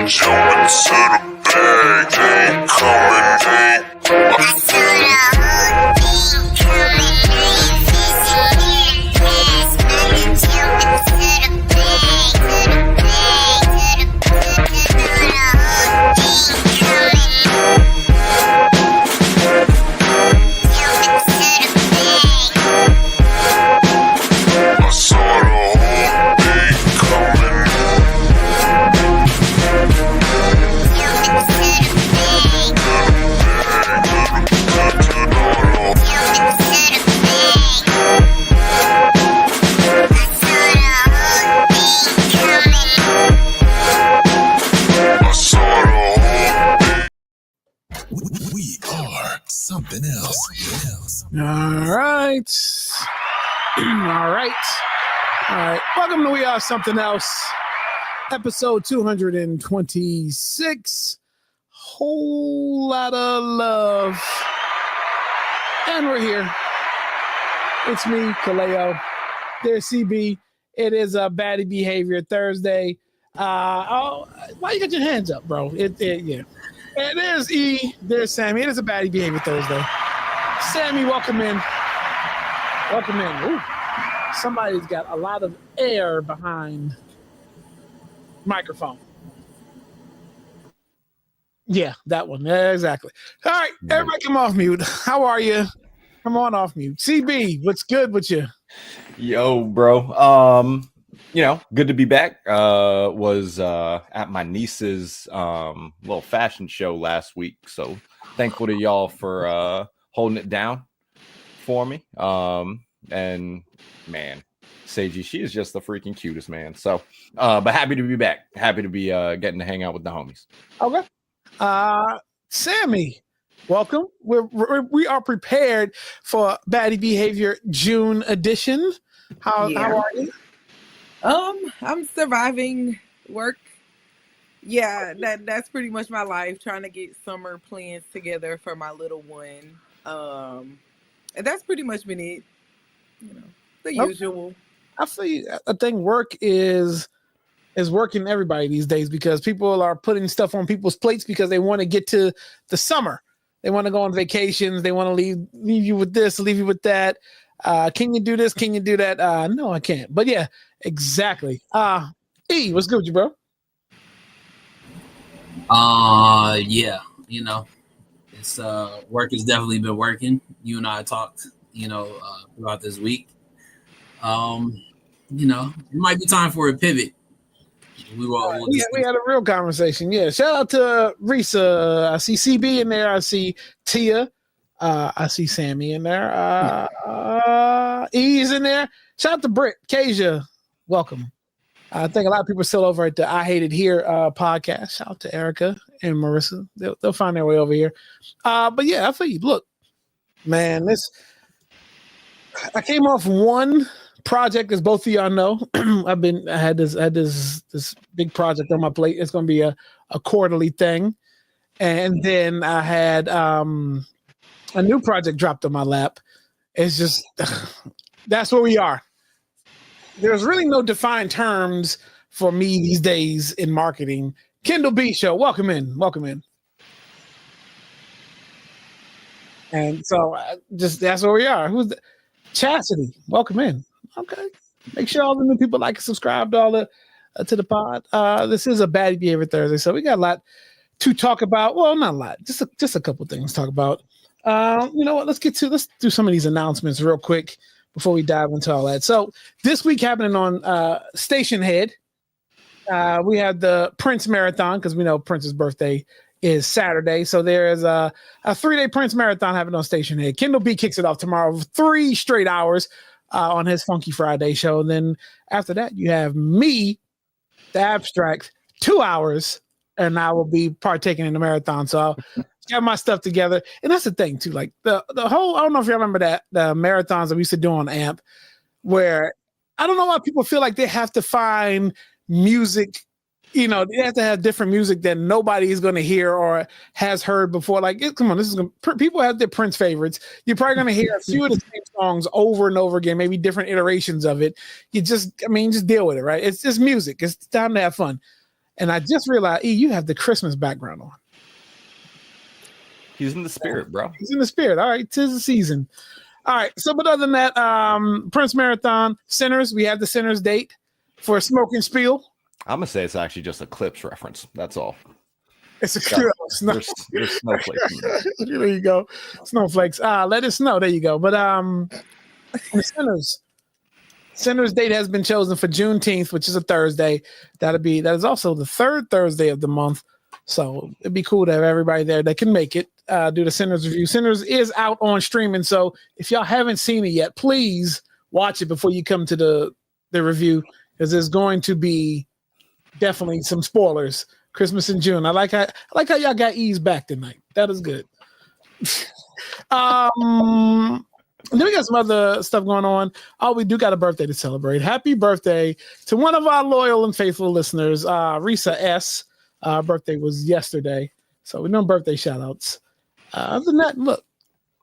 Jumping to the bag, ain't coming, ain't. I saw the whole thing coming, ain't facing it past. I'm jumping to the bag, to the bag, to the whole thing coming. Jumping to the bag. I saw the whole thing coming. We are something else. All right. All right. Welcome to We Are Something Else, episode 226. Whole lot of love. And we're here. It's me, Kaleo. There's CB. It is a Baddie Behavior Thursday. Why you got your hands up, bro? Yeah. And there's E. There's Sammy. It is a Baddie Behavior Thursday. Sammy, welcome in. Welcome in. Ooh. Somebody's got a lot of air behind microphone. Yeah, that one. Yeah, exactly. All right, everybody come off mute. How are you? Come on off mute. CB, what's good with you? Yo, bro. Good to be back. Was at my niece's little fashion show last week, so thankful to y'all for holding it down for me. And man, Seiji, she is just the freaking cutest, man. So, but happy to be back. Happy to be getting to hang out with the homies. Okay. Sammy, welcome. We are prepared for Baddie Behavior June edition. How are you? I'm surviving work. Yeah, that's pretty much my life. Trying to get summer plans together for my little one. And that's pretty much been it. The usual. I think work is working everybody these days because people are putting stuff on people's plates because they want to get to the summer. They want to go on vacations. They want to leave you with this, leave you with that. Can you do this? Can you do that? No, I can't. But yeah, exactly. E, what's good with you, bro? Yeah, it's work has definitely been working. You and I talked, throughout this week. It might be time for a pivot. We had a real conversation. Yeah, shout out to Risa. I see CB in there. I see Tia. I see Sammy in there. E's in there. Shout out to Britt, Kasia. Welcome. I think a lot of people are still over at the I Hate It Here podcast. Shout out to Erica and Marissa. They'll find their way over here. But yeah, I feel you. Look, man, I came off one project, as both of y'all know. I had this big project on my plate. It's going to be a quarterly thing, and then I had a new project dropped on my lap. It's just that's where we are. There's really no defined terms for me these days in marketing. Kendall B Show, welcome in. And so that's where we are. Who's Chastity? Welcome in. Okay. Make sure all the new people like and subscribe to all to the pod. This is a Baddie Behavior Thursday, so we got a lot to talk about. Well, not a lot, just a couple things to talk about. You know what? Let's do some of these announcements real quick before we dive into all that. So this week happening on Station Head, we have the Prince Marathon because we know Prince's birthday is Saturday. So there is a 3-day Prince Marathon happening on Station Head. Kendall B kicks it off tomorrow, 3 straight hours on his Funky Friday show. And then after that, you have me, the Abstract, 2 hours, and I will be partaking in the marathon. So I'll get my stuff together. And that's the thing too. Like the whole, I don't know if you remember that the marathons that we used to do on AMP, where I don't know why people feel like they have to find music, they have to have different music that nobody is going to hear or has heard before. Like, come on, people have their Prince favorites. You're probably going to hear a few of the same songs over and over again, maybe different iterations of it. You just deal with it, right? It's just music. It's time to have fun. And I just realized, E, you have the Christmas background on. He's in the spirit, bro. He's in the spirit. All right, 'tis the season. All right. So, but other than that, Prince Marathon, Sinners, we have the Sinners date for Smoking Spiel. I'm gonna say it's actually just a Clips reference. That's all. It's a Yeah. snow. There's snowflakes. In there. There you go. Snowflakes. Let it snow. There you go. But the Sinners date has been chosen for Juneteenth, which is a Thursday. That is also the third Thursday of the month. So it'd be cool to have everybody there that can make it. Do the Sinners review. Sinners is out on streaming. So if y'all haven't seen it yet, please watch it before you come to the review, because there's going to be definitely some spoilers. Christmas in June. I like how y'all got eased back tonight. That is good. Then we got some other stuff going on. Oh, we do got a birthday to celebrate. Happy birthday to one of our loyal and faithful listeners, Risa S. Birthday was yesterday. So we're doing birthday shout outs. Other than that, look,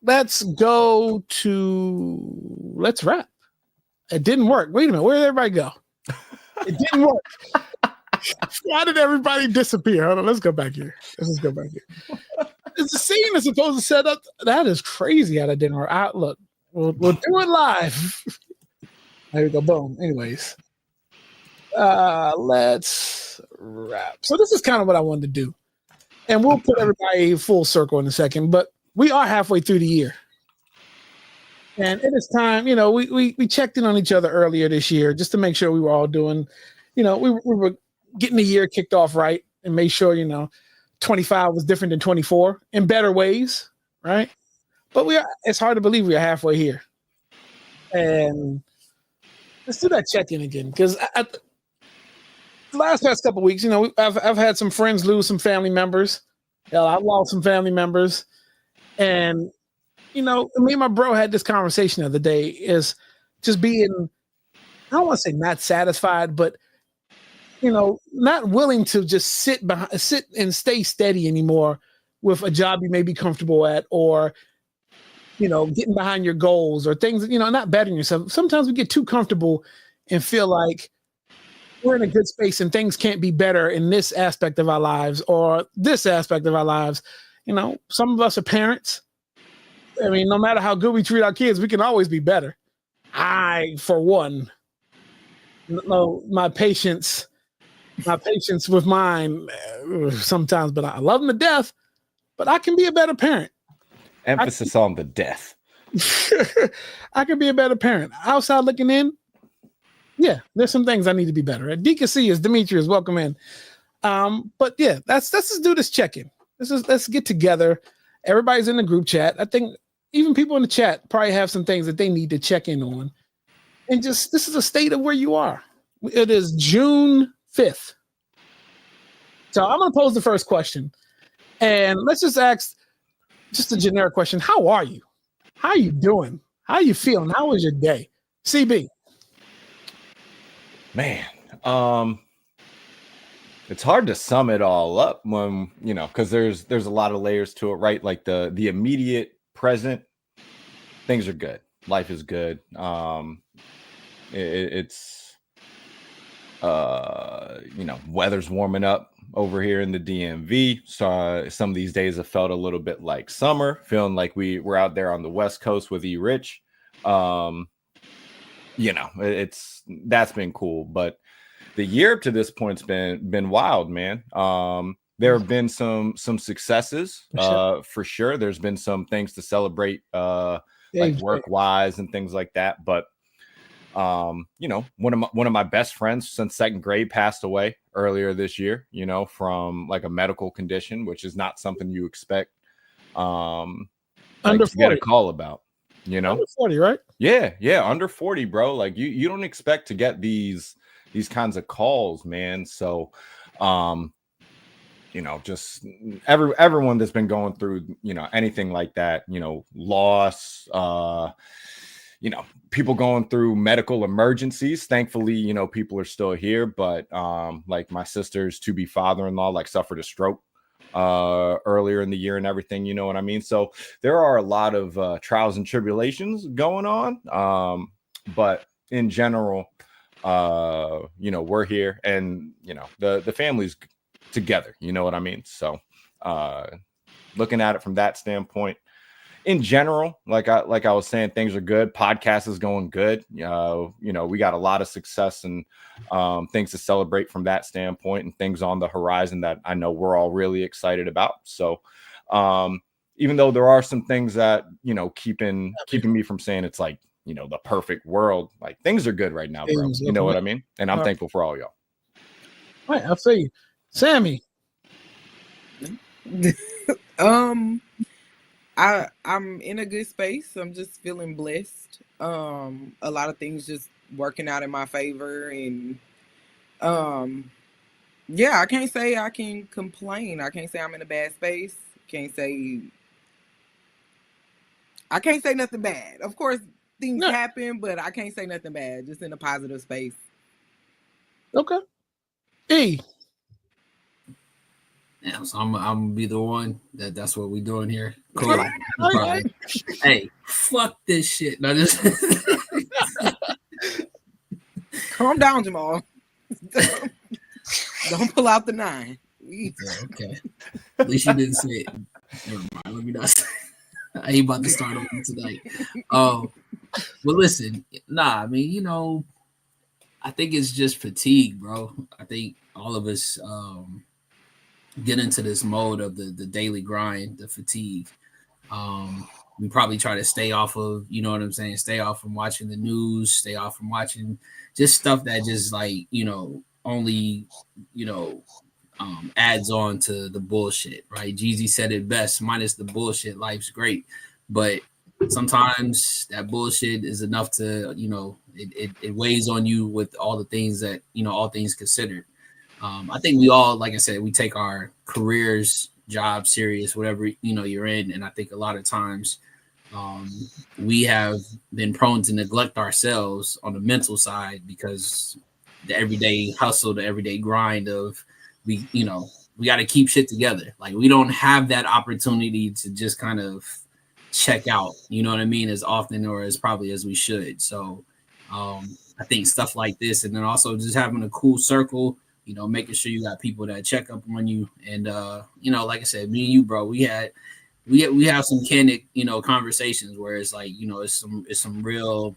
let's wrap. It didn't work. Wait a minute. Where did everybody go? It didn't work. Why did everybody disappear? Hold on. Let's go back here. It's the scene that's supposed to set up. That is crazy how that didn't work. Look, we'll do it live. There we go. Boom. Anyways, let's wrap. So this is kind of what I wanted to do. And we'll put everybody full circle in a second, but we are halfway through the year. And it is time, we checked in on each other earlier this year just to make sure we were all doing, we were getting the year kicked off right and made sure, 25 was different than 24 in better ways, right? But it's hard to believe we are halfway here. And let's do that check-in again, because the past couple of weeks, I've had some friends lose some family members. I've lost some family members. And, me and my bro had this conversation the other day, is just being, I don't want to say not satisfied, but, not willing to just sit and stay steady anymore with a job you may be comfortable at, or, getting behind your goals or things, not bettering yourself. Sometimes we get too comfortable and feel like we're in a good space and things can't be better in this aspect of our lives or this aspect of our lives. Some of us are parents. I mean, no matter how good we treat our kids, we can always be better. I, for one, know my patience with mine sometimes, but I love them to death, but I can be a better parent. Emphasis on the death. I can be a better parent. Outside looking in, yeah, there's some things I need to be better at. Deacon Demetrius, welcome in. But yeah, let's just do this check-in. Let's get together. Everybody's in the group chat. I think even people in the chat probably have some things that they need to check in on. And this is a state of where you are. It is June 5th. So I'm going to pose the first question. And let's just ask just a generic question. How are you? How are you doing? How are you feeling? How was your day? CB. Man, it's hard to sum it all up when, because there's a lot of layers to it, right? Like the immediate present, things are good. Life is good. It's weather's warming up over here in the DMV. So some of these days have felt a little bit like summer, feeling like we're out there on the West Coast with E Rich. That's been cool, but the year up to this point's been wild, man. There have been some successes, for sure. There's been some things to celebrate, like work wise and things like that. But one of my best friends since second grade passed away earlier this year. From like a medical condition, which is not something you expect under to get a call about. Under 40, right? Yeah, under 40, bro. Like you don't expect to get these kinds of calls, man. So just everyone that's been going through, anything like that, loss, people going through medical emergencies. Thankfully, people are still here, but like my sister's to-be father-in-law like suffered a stroke earlier in the year and everything, you know what I mean? So there are a lot of trials and tribulations going on, but in general, you know, we're here, and you know, the family's together. You know what I mean? So, looking at it from that standpoint, in general, like I was saying, things are good. Podcast is going good. You know, we got a lot of success and things to celebrate from that standpoint, and things on the horizon that I know we're all really excited about. So, even though there are some things that, you know, keeping me from saying it's like, you know, the perfect world, like things are good right now, bro. You know what I mean? And I'm thankful for all y'all. All right, I'll say you. Sammy. I'm in a good space. I'm just feeling blessed. A lot of things just working out in my favor, and yeah, I can't say I can complain. I can't say I'm in a bad space. I can't say nothing bad. Of course, things happen, but I can't say nothing bad. Just in a positive space. Okay. E. Yeah, so I'm gonna be the one that's what we doing here. Cool. Hey, fuck this shit. No, this Calm down, Jamal. Don't pull out the 9. Okay. At least you didn't say it. Never mind. Let me not say it. I ain't about to start over tonight. Well, listen, I mean, you know, I think it's just fatigue, bro. I think all of us get into this mode of the daily grind, the fatigue. We probably try to stay off of, you know what I'm saying, stay off from watching the news, stay off from watching just stuff that just like, you know, only, you know, adds on to the bullshit, right? Jeezy said it best, minus the bullshit, life's great. But sometimes that bullshit is enough to, you know, it weighs on you with all the things that, you know, all things considered. I think we all, like I said, we take our careers, jobs serious, whatever, you know, you're in. And I think a lot of times we have been prone to neglect ourselves on the mental side because the everyday hustle, the everyday grind of we got to keep shit together. Like we don't have that opportunity to just kind of check out, you know what I mean, as often or as probably as we should. So I think stuff like this, and then also just having a cool circle, you know, making sure you got people that check up on you. And, you know, like I said, me and you, bro, we have some candid, you know, conversations where it's like, you know, it's some real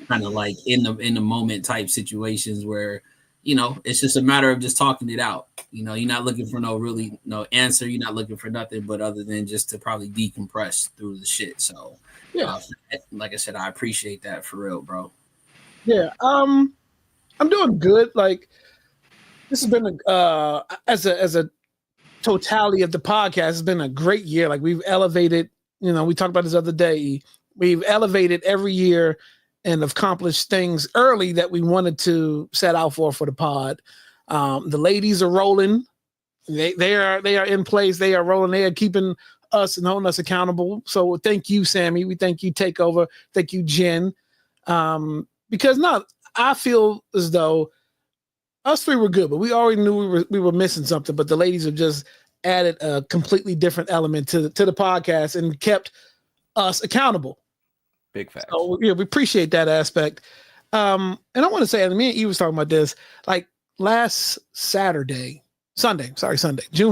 kind of like in the moment type situations where, you know, it's just a matter of just talking it out. You know, you're not looking for no answer. You're not looking for nothing but other than just to probably decompress through the shit. So, yeah, like I said, I appreciate that for real, bro. Yeah. I'm doing good. Like, this has been as a totality of the podcast, it's been a great year. Like we've elevated, you know, we talked about this other day. We've elevated every year and accomplished things early that we wanted to set out for the pod. The ladies are rolling. They are in place. They are rolling. They are keeping us and holding us accountable. So thank you, Sammy. We thank you, Takeover. Thank you, Jen. Because I feel as though us three were good, but we already knew we were missing something. But the ladies have just added a completely different element to the podcast and kept us accountable. Big facts. So yeah, we appreciate that aspect. And I want to say, and me and E was talking about this, like last Sunday, June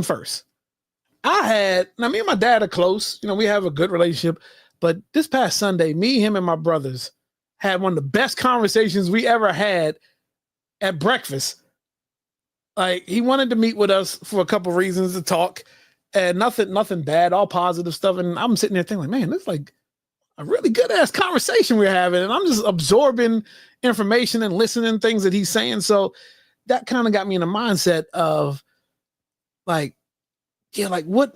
1st. Me and my dad are close. You know, we have a good relationship. But this past Sunday, me, him, and my brothers had one of the best conversations we ever had at breakfast. Like he wanted to meet with us for a couple of reasons to talk, and nothing bad, all positive stuff. And I'm sitting there thinking, like, man, this is like a really good ass conversation we're having, and I'm just absorbing information and listening things that he's saying. So that kind of got me in a mindset of like, yeah, like what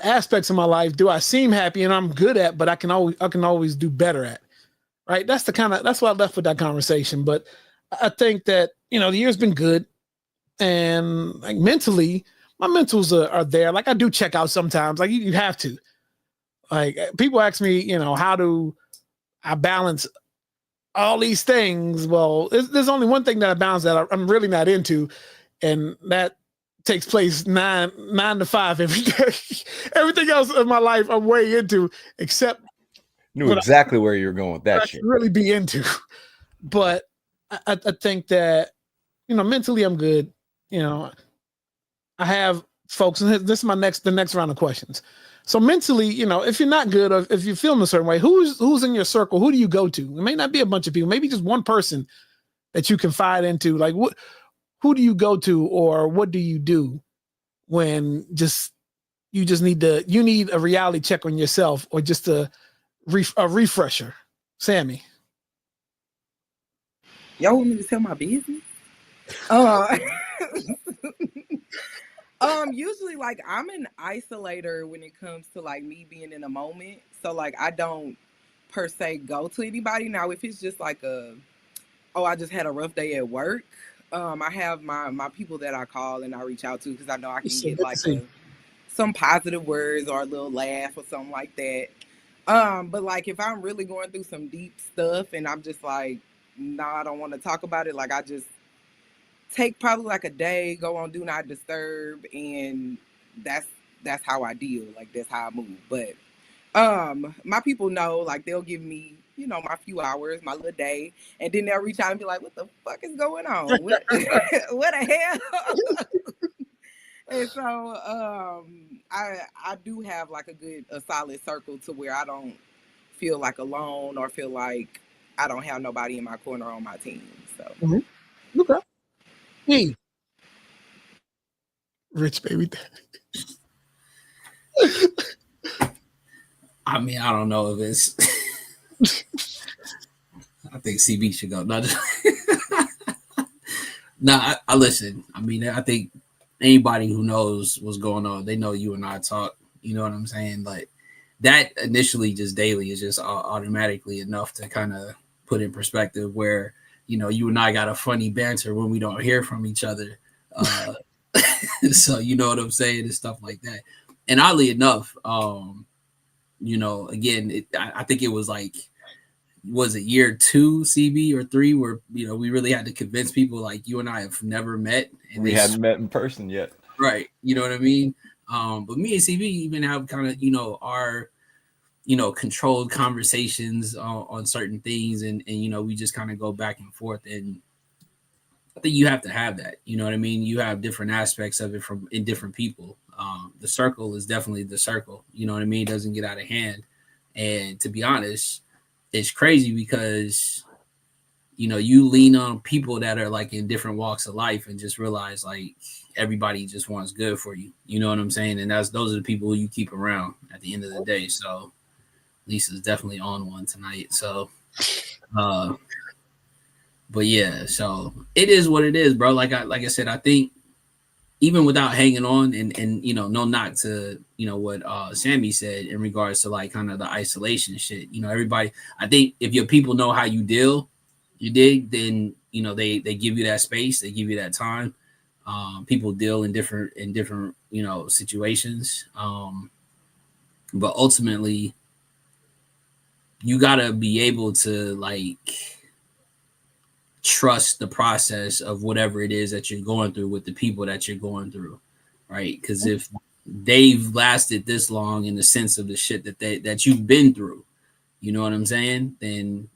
aspects of my life do I seem happy and I'm good at, but I can always do better at. Right? That's why I left with that conversation. But I think that, you know, the year's been good, and like mentally, my mentals are there. Like I do check out sometimes. Like you have to. Like people ask me, you know, how do I balance all these things? Well, there's only one thing that I balance that I'm really not into, and that takes place 9 to 5 every day. Everything else in my life I'm way into, except knew exactly where you were going with that shit. Really be into. but I think that, mentally I'm good. I have folks, and this is the next round of questions. So mentally, if you're not good or if you're feeling a certain way, who's in your circle? Who do you go to? It may not be a bunch of people, maybe just one person that you confide into. Like who do you go to, or what do you do when you need a reality check on yourself, or just a refresher? Sammy. Y'all want me to tell my business? Usually like I'm an isolator when it comes to like me being in a moment. So like I don't per se go to anybody. Now if it's just like I just had a rough day at work, I have my people that I call and I reach out to because I know I can get like some positive words or a little laugh or something like that. But like if I'm really going through some deep stuff and I'm just like, I don't want to talk about it, like I just take probably like a day, go on do not disturb, and that's how I deal. Like that's how I move. But my people know, like they'll give me, my few hours, my little day, and then they'll reach out and be like, what the fuck is going on? What the hell? And so I do have like a solid circle to where I don't feel like alone or feel like I don't have nobody in my corner on my team. So okay. Hey, rich baby. I mean, I don't know if it's. I think CB should go. I listen. I mean, I think anybody who knows what's going on, they know you and I talk. You know what I'm saying? Like that initially, just daily, is just automatically enough to kind of put in perspective where you and I got a funny banter when we don't hear from each other. So you know what I'm saying, and stuff like that. And oddly enough, again, I think it was like, was it year 2 CB or 3 where we really had to convince people like you and I have never met, and we hadn't met in person yet, right? You know what I mean? But me and CB even have kind of our controlled conversations on certain things, and we just kind of go back and forth. And I think you have to have that. You know what I mean? You have different aspects of it in different people. The circle is definitely the circle. You know what I mean? It doesn't get out of hand. And to be honest, it's crazy because you lean on people that are like in different walks of life and just realize like everybody just wants good for you. You know what I'm saying? And those are the people who you keep around at the end of the day. So Lisa's definitely on one tonight. So, but yeah, so it is what it is, bro. Like I said, I think even without hanging on and no knock to, what Sammy said in regards to like kind of the isolation shit, everybody, I think if your people know how you deal, then, they give you that space, they give you that time. People deal in different, situations. But ultimately you gotta be able to like trust the process of whatever it is that you're going through with the people that you're going through, right? Because if they've lasted this long in the sense of the shit that you've been through, you know what I'm saying, then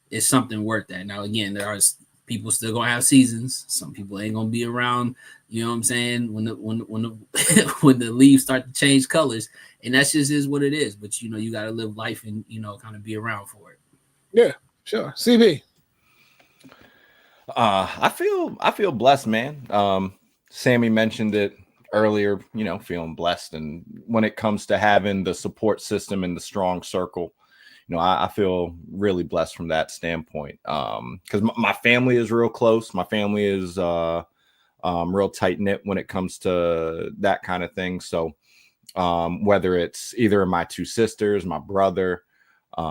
it's something worth that. Now again, there are people still gonna have seasons. Some people ain't gonna be around, you know what I'm saying, when the when the leaves start to change colors, and that just is what it is. But you got to live life and kind of be around for it. Yeah, sure. CB. I feel blessed, man. Sammy mentioned it earlier, feeling blessed. And when it comes to having the support system and the strong circle, I feel really blessed from that standpoint. Because my family is real close. My family is real tight knit when it comes to that kind of thing. So whether it's either my 2 sisters, my brother, they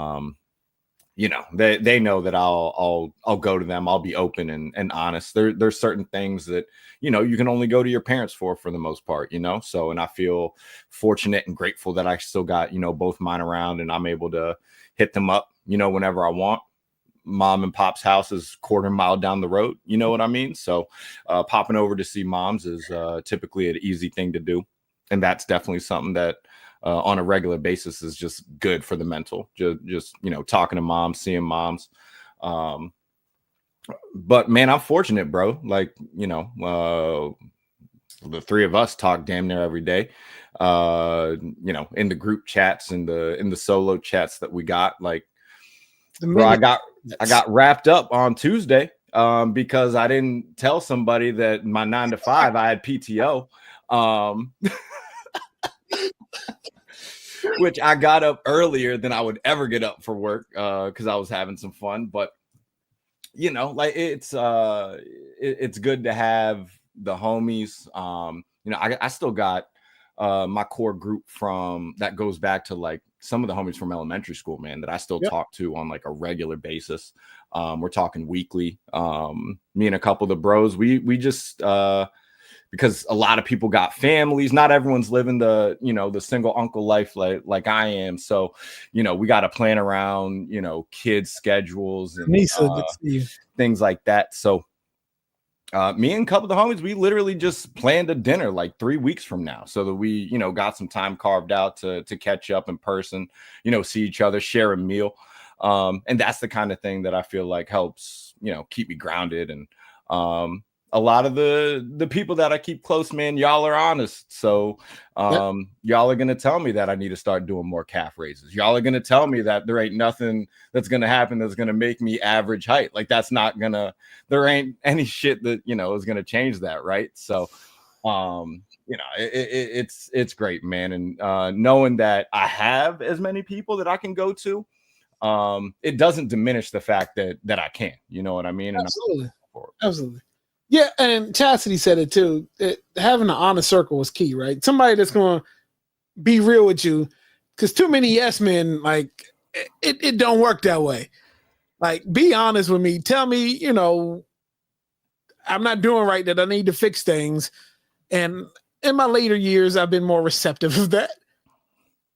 know that I'll go to them. I'll be open and honest. There's certain things that, you can only go to your parents for the most part, so, and I feel fortunate and grateful that I still got, both mine around, and I'm able to hit them up, whenever I want. Mom and pop's house is 1/4 mile down the road. You know what I mean? So popping over to see moms is typically an easy thing to do. And that's definitely something that on a regular basis is just good for the mental. Just talking to moms, seeing moms. But man, I'm fortunate, bro. Like, you know, the three of us talk damn near every day. You know, in the group chats and in the solo chats that we got. Like, bro, I got wrapped up on Tuesday because I didn't tell somebody that my 9 to 5 I had PTO. Which I got up earlier than I would ever get up for work because I was having some fun. But you know, like it's good to have the homies. You know, I still got my core group from that goes back to like some of the homies from elementary school, man, that I still talk to on like a regular basis. We're talking weekly. Me and a couple of the bros, we just because a lot of people got families. Not everyone's living the, you know, the single uncle life like I am. So, you know, we got to plan around, you know, kids' schedules and things like that. So me and a couple of the homies, we literally just planned a dinner like 3 weeks from now so that we, you know, got some time carved out to catch up in person, you know, see each other, share a meal. And that's the kind of thing that I feel like helps, you know, keep me grounded. And a lot of the people that I keep close, man, y'all are honest. So y'all are going to tell me that I need to start doing more calf raises. Y'all are going to tell me that there ain't nothing that's going to happen that's going to make me average height. Like that's not going to, there ain't any shit that, you know, is going to change that. Right. So, you know, it's great, man. And knowing that I have as many people that I can go to, it doesn't diminish the fact that I can, you know what I mean? Absolutely. Absolutely. Yeah, and Chastity said it too. Having an honest circle is key, right? Somebody that's going to be real with you, because too many yes men, like it don't work that way. Like, be honest with me. Tell me, you know, I'm not doing right, that I need to fix things. And in my later years, I've been more receptive of that.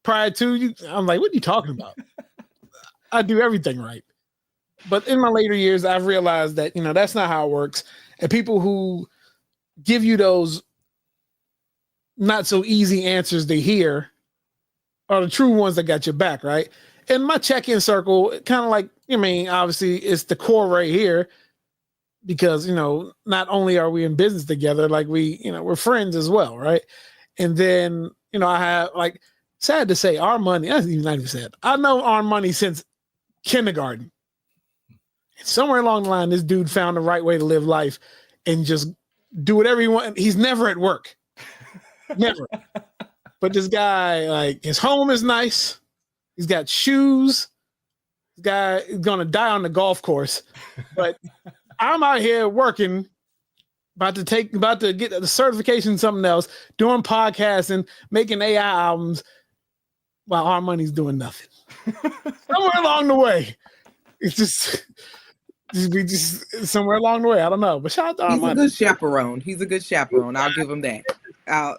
Prior to you, I'm like, what are you talking about? I do everything right. But in my later years, I've realized that, you know, that's not how it works. And people who give you those not so easy answers to hear are the true ones that got your back, right? And my check-in circle, kind of like, I mean, obviously it's the core right here because, you know, not only are we in business together, like we, you know, we're friends as well, right? And then, you know, I have, like, sad to say, our money, that's even not even sad. I know our money since kindergarten. Somewhere along the line, this dude found the right way to live life and just do whatever he wants. He's never at work. Never. But this guy, like, his home is nice. He's got shoes. This guy is going to die on the golf course. But I'm out here working, about to get the certification in something else, doing podcasts and making AI albums while our money's doing nothing. Somewhere along the way. It's just somewhere along the way. I don't know, but shout out to our money. He's a good chaperone. He's a good chaperone. I'll give him that. Our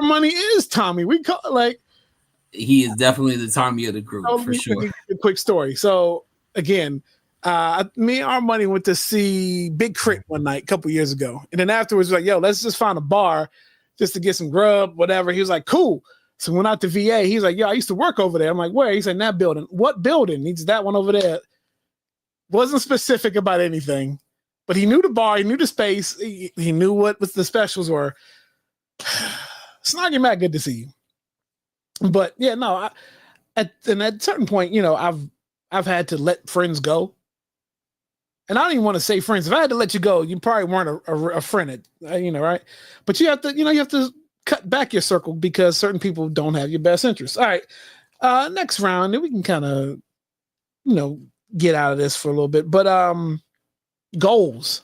money is Tommy. We call like he is definitely the Tommy of the group for sure. A quick story. So again, me and our money went to see Big Crit one night a couple years ago, and then afterwards, we're like, yo, let's just find a bar just to get some grub, whatever. He was like, cool. So we went out to VA. He's like, yo, I used to work over there. I'm like, where? He said, that building. What building? He's that one over there. Wasn't specific about anything, but he knew the bar, he knew the space, he knew what the specials were. Snoggy Matt, good to see you. But yeah, no, at a certain point, you know, I've had to let friends go. And I don't even want to say friends. If I had to let you go, you probably weren't a friend, you know, right? But you have to cut back your circle because certain people don't have your best interests. All right. Next round, then we can kind of, you know, get out of this for a little bit. But goals.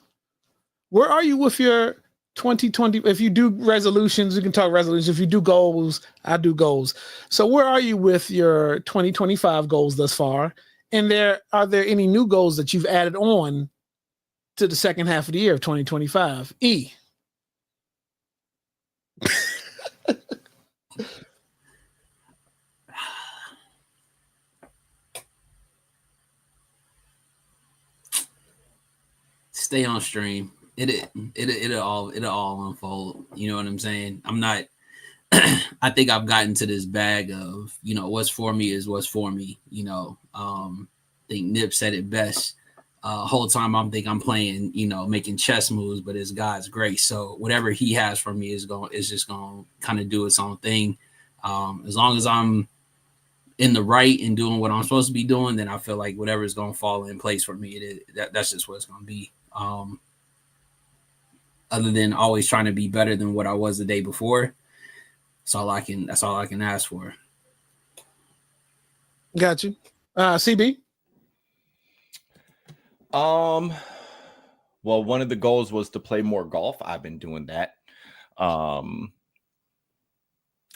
Where are you with your 2020? If you do resolutions, we can talk resolutions. If you do goals, I do goals. So where are you with your 2025 goals thus far? And are there any new goals that you've added on to the second half of the year of 2025? E. Stay on stream. It'll all unfold. You know what I'm saying? I'm not. I think I've gotten to this bag of, you know, what's for me is what's for me. You know, I think Nip said it best. Whole time I'm thinking I'm playing, making chess moves, but it's God's grace. So whatever He has for me is just going to kind of do its own thing. As long as I'm in the right and doing what I'm supposed to be doing, then I feel like whatever is going to fall in place for me, that's just what it's going to be. Other than always trying to be better than what I was the day before, that's all I can ask for. Got you. CB? Well, one of the goals was to play more golf. I've been doing that.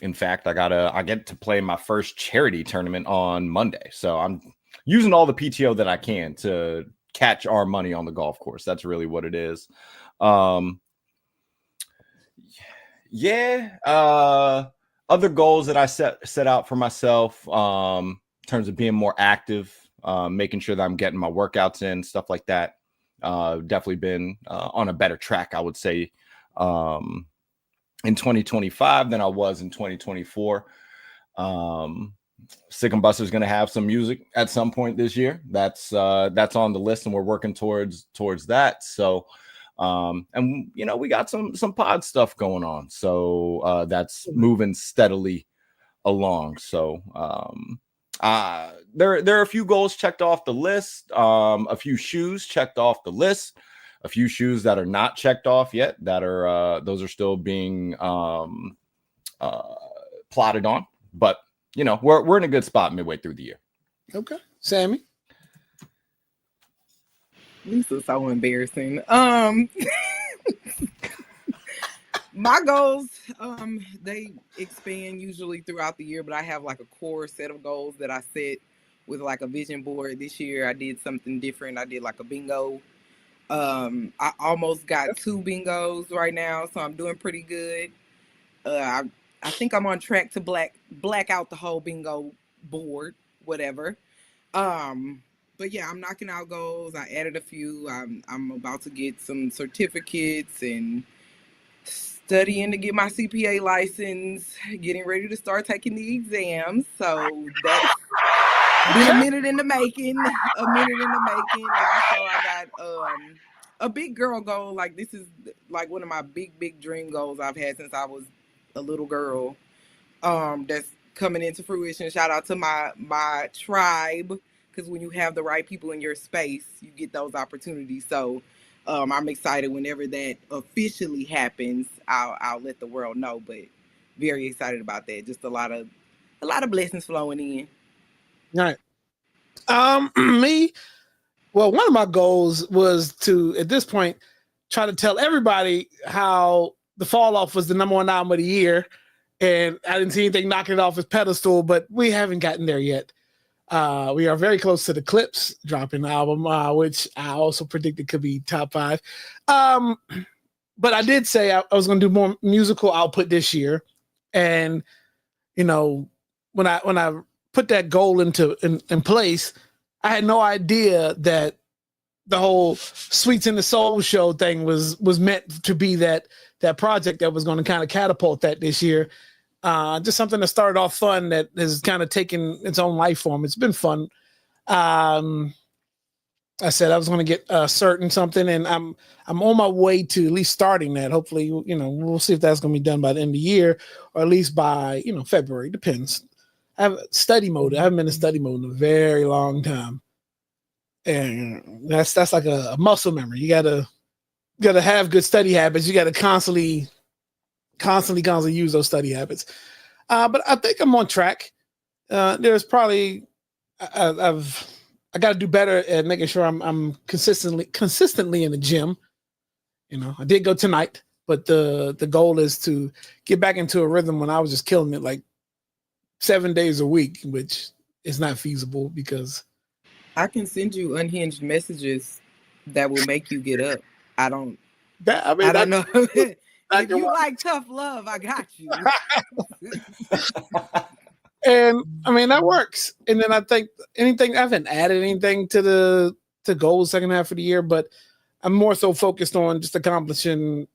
In fact, I get to play my first charity tournament on Monday. So I'm using all the PTO that I can to catch our money on the golf course. That's really what it is. Other goals that I set out for myself, in terms of being more active, making sure that I'm getting my workouts in, stuff like that. Definitely been on a better track, I would say, in 2025 than I was in 2024. Sick and Buster's going to have some music at some point this year. That's on the list, and we're working towards that. So, and we got some pod stuff going on. So that's moving steadily along. So there are a few goals checked off the list, a few shoes checked off the list, a few shoes that are not checked off yet, that are those are still being plotted on. But we're in a good spot midway through the year. Okay. Sammy? This is so embarrassing. My goals, they expand usually throughout the year, but I have like a core set of goals that I set with like a vision board. This year I did something different. I did like a bingo. I almost got 2 bingos right now, so I'm doing pretty good. I think I'm on track to black out the whole bingo board, whatever. But yeah, I'm knocking out goals. I added a few. I'm about to get some certificates and studying to get my CPA license, getting ready to start taking the exams. So that's been a minute in the making. And also I got a big girl goal. Like, this is like one of my big dream goals I've had since I was a little girl. That's coming into fruition. Shout out to my tribe, because when you have the right people in your space, you get those opportunities. So I'm excited whenever that officially happens. I'll let the world know, but very excited about that. Just a lot of blessings flowing in. All right. Me, well, one of my goals was to, at this point, try to tell everybody how The Fall Off was the #1 album of the year, and I didn't see anything knocking it off its pedestal, but we haven't gotten there yet. We are very close to the Clips dropping the album, which I also predicted could be top 5. But I did say I was going to do more musical output this year, and when I put that goal in place, I had no idea that the whole Sweets in the Soul show thing was meant to be that project that was going to kind of catapult that this year. Just something that started off fun that has kind of taken its own life form. It's been fun. I said I was going to get certain something, and I'm on my way to at least starting that. Hopefully, we'll see if that's going to be done by the end of the year, or at least by February. Depends. I have study mode. I haven't been in study mode in a very long time, and that's like a muscle memory. You gotta have good study habits. You gotta constantly use those study habits. But I think I'm on track. There's probably I got to do better at making sure I'm consistently in the gym. I did go tonight, but the goal is to get back into a rhythm when I was just killing it like 7 days a week, which is not feasible because I can send you unhinged messages that will make you get up. I don't know. If you like tough love, I got you. And that works. And then I think I haven't added anything to goals second half of the year, but I'm more so focused on just accomplishing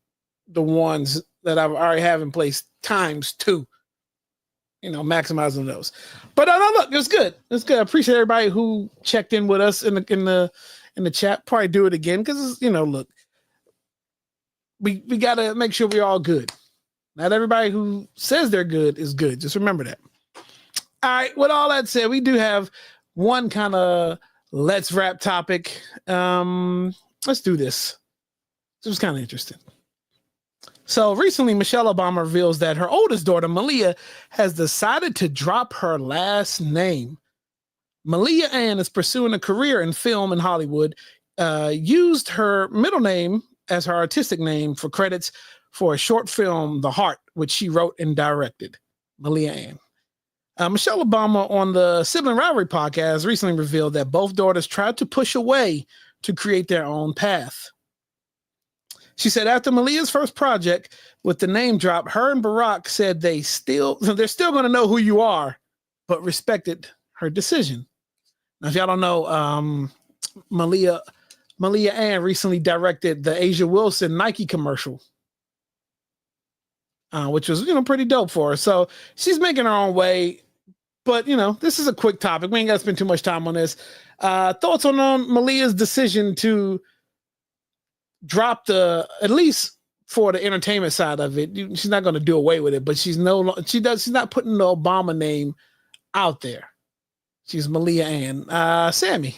the ones that I already have in place ×2. Maximizing those. But look, it was good. It's good. I appreciate everybody who checked in with us in in the chat. Probably do it again because, look, we got to make sure we're all good. Not everybody who says they're good is good. Just remember that. All right. With all that said, we do have one kind of let's wrap topic. Let's do this. This was kind of interesting. So recently, Michelle Obama reveals that her oldest daughter, Malia, has decided to drop her last name. Malia Ann is pursuing a career in film in Hollywood, used her middle name as her artistic name for credits for a short film, The Heart, which she wrote and directed. Malia Ann. Michelle Obama on the Sibling Rivalry podcast recently revealed that both daughters tried to push away to create their own path. She said after Malia's first project with the name drop, her and Barack said they're still going to know who you are, but respected her decision. Now, if y'all don't know, Malia Ann recently directed the Asia Wilson Nike commercial, which was, pretty dope for her. So she's making her own way. But, this is a quick topic. We ain't got to spend too much time on this. Thoughts on Malia's decision to drop at least for the entertainment side of it. She's not going to do away with it, but she's not putting the Obama name out there. She's Malia Ann. Sammy.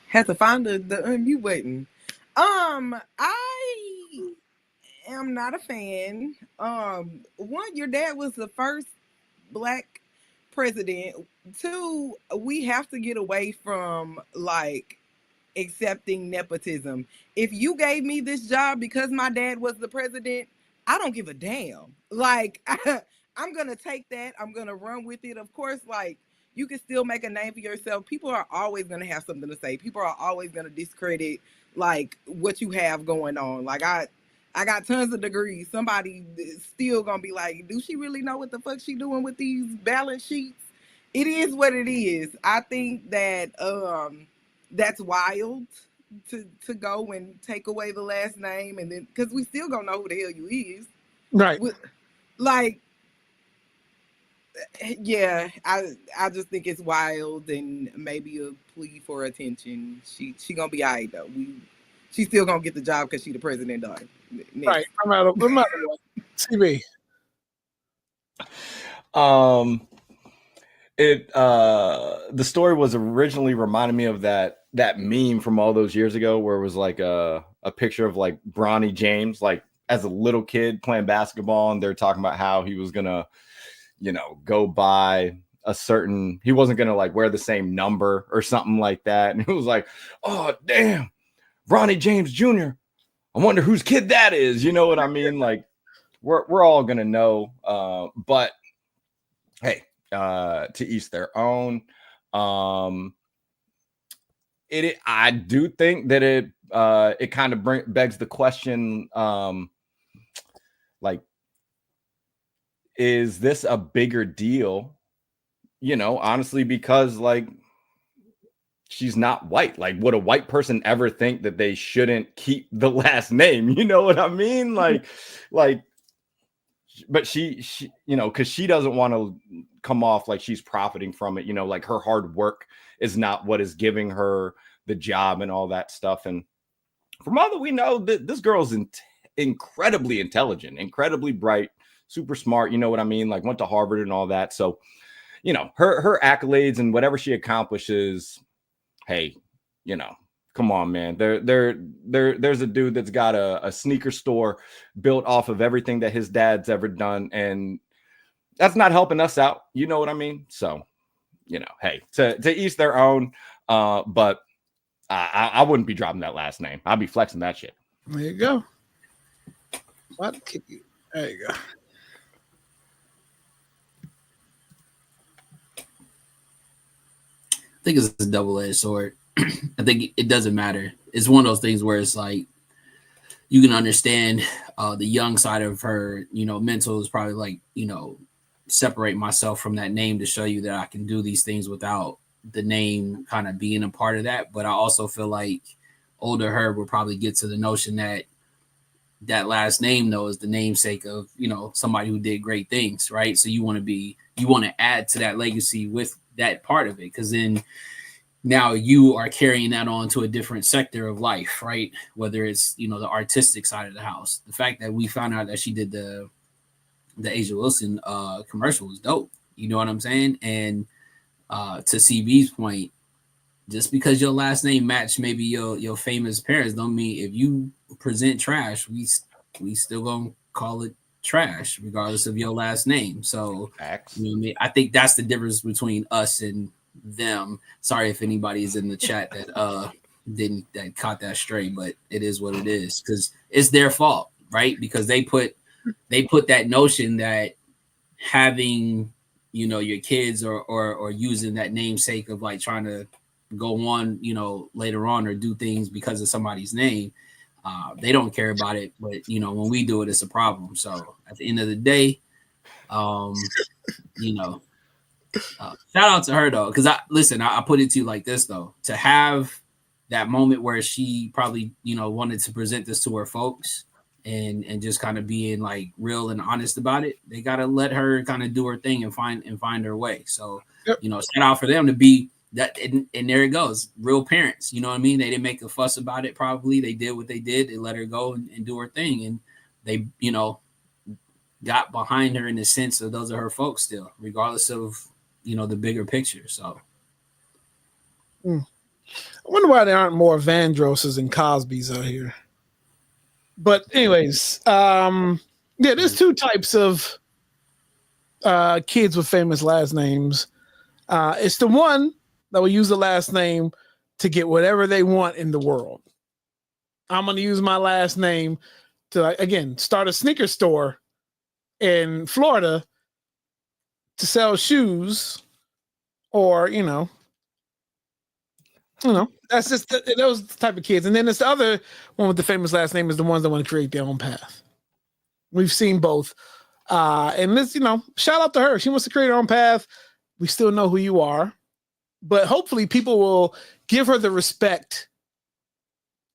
Had to find the unmute button. I am not a fan. One, your dad was the first Black president. Two, we have to get away from accepting nepotism. If you gave me this job because my dad was the president, I don't give a damn. I'm gonna take that. I'm gonna run with it. Of course, you can still make a name for yourself. People are always gonna have something to say. People are always gonna discredit what you have going on. I got tons of degrees. Somebody is still gonna be like, do she really know what the fuck she doing with these balance sheets? It is what it is. I think that that's wild to go and take away the last name, and then because we still gonna know who the hell you is. Right. Yeah, I just think it's wild and maybe a plea for attention. She gonna be all right though. She's still gonna get the job because she the president daughter. Right. No matter what. CB. The story was originally reminding me of that meme from all those years ago where it was a picture of Bronny James as a little kid playing basketball, and they're talking about how he was gonna go buy a certain, he wasn't gonna wear the same number or something like that, and it was oh damn, Bronny James Jr., I wonder whose kid that is. You know what I mean? We're all gonna know, but hey, to each their own. I do think that it kind of begs the question, is this a bigger deal? Honestly, because she's not white. Would a white person ever think that they shouldn't keep the last name? You know what I mean? But she because she doesn't want to come off like she's profiting from it. Her hard work is not what is giving her the job and all that stuff. And from all that we know, this girl's incredibly intelligent, incredibly bright, super smart. You know what I mean? Went to Harvard and all that. So, her accolades and whatever she accomplishes, hey, come on, man. There's a dude that's got a sneaker store built off of everything that his dad's ever done, and that's not helping us out. You know what I mean? So, hey, to each their own. But I wouldn't be dropping that last name. I'd be flexing that shit. There you go. What? There you go. I think it's a double-edged sword. I think it doesn't matter. It's one of those things where it's you can understand the young side of her, mental is probably separate myself from that name to show you that I can do these things without the name kind of being a part of that. But I also feel like older her will probably get to the notion that last name though is the namesake of, somebody who did great things, right? So you want to add to that legacy with that part of it, because then now you are carrying that on to a different sector of life, right? Whether it's, you know, the artistic side of the house. The fact that we found out that she did the Asia Wilson commercial was dope. You know what I'm saying? And to CB's point, just because your last name match maybe your famous parents don't mean if you present trash, we still gonna call it trash regardless of your last name. So Facts. you know what I mean? I think that's the difference between us and them. Sorry if anybody's in the chat that caught that stray, but it is what it is because it's their fault, right? Because they put that notion that having, you know, your kids or using that namesake of like trying to go on, you know, later on or do things because of somebody's name. They don't care about it, but you know, when we do it, it's a problem. So at the end of the day, you know, shout out to her though, because I put it to you like this though, to have that moment where she probably, you know, wanted to present this to her folks and just kind of being like real and honest about it. They gotta let her kind of do her thing and find her way. So you know, shout out for them to be that, and there it goes, real parents. You know what I mean? They didn't make a fuss about it. Probably they did what they did. They let her go and do her thing, and they, you know, got behind her in the sense of those are her folks still, regardless of, you know, the bigger picture. So I wonder why there aren't more Vandrosses and Cosbys out here. But anyways, yeah, there's two types of kids with famous last names. It's the one that will use the last name to get whatever they want in the world. I'm going to use my last name to, again, start a sneaker store in Florida to sell shoes, or, you know, that's just those type of kids. And then it's the other one with the famous last name is the ones that want to create their own path. We've seen both. And this, you know, shout out to her. She wants to create her own path. We still know who you are, but hopefully people will give her the respect.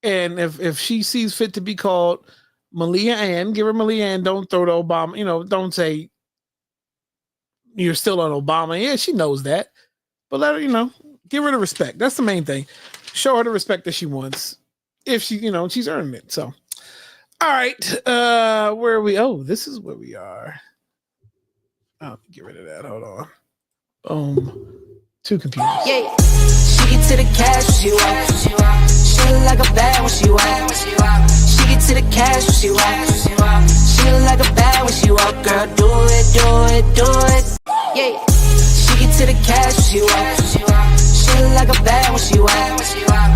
And if she sees fit to be called Malia Ann, give her Malia Ann. Don't throw the Obama, you know, don't say you're still on Obama. Yeah, she knows that, but let her, you know, give her the respect. That's the main thing. Show her the respect that she wants. If she, you know, she's earned it. So, all right. Where are we? Oh, this is where we are. Oh, get rid of that. Hold on. Boom. Two computers. Yeah. She get to the cash when she walk. She look like a bad when she walk. She get to the cash when she walk. She look like a bad when she walk. Girl, do it, do it, do it. Yeah. She get to the cash when she walk. She look like a bad when she walk.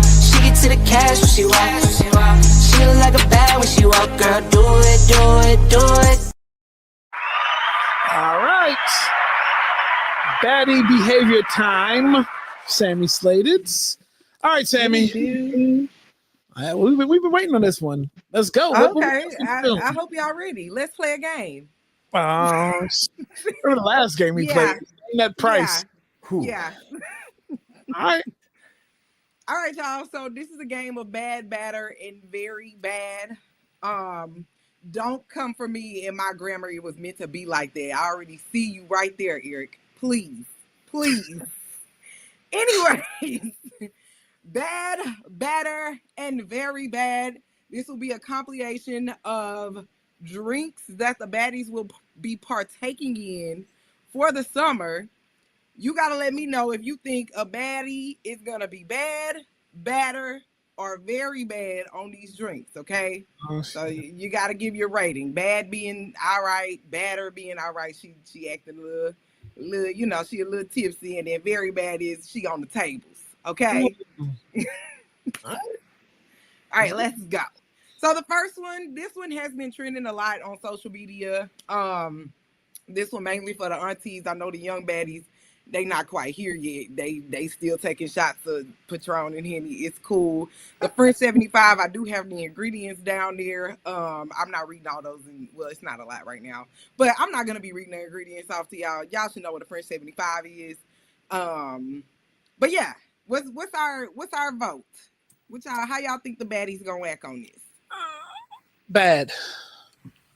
She get to the cash when she walk. She look like a bad when she walk. Girl, do it, do it, do it. All right. Baddie behavior time. Sammy SlayedIt. All right, Sammy. We've been waiting on this one. Let's go. Okay, I hope y'all ready. Let's play a game. Remember the last game we played? That price. Yeah. All right, y'all. So this is a game of bad, badder, and very bad. Don't come for me in my grammar. It was meant to be like that. I already see you right there, Eric. Please. Anyways, bad, badder, and very bad. This will be a compilation of drinks that the baddies will be partaking in for the summer. You got to let me know if you think a baddie is going to be bad, badder, or very bad on these drinks, okay? So you got to give your rating. Bad being all right, badder being all right. She acting a little, you know, she a little tipsy, and then very bad is she on the tables, okay? All right, let's go. So the first one, this one has been trending a lot on social media. This one mainly for the aunties. I know the young baddies, they not quite here yet. They still taking shots of Patron and Henny. It's cool. The French 75, I do have the ingredients down there. I'm not reading all those, well, it's not a lot right now, but I'm not gonna be reading the ingredients off to y'all. Y'all should know what the French 75 is. But yeah, what's our vote? How y'all think the baddies gonna act on this? Bad.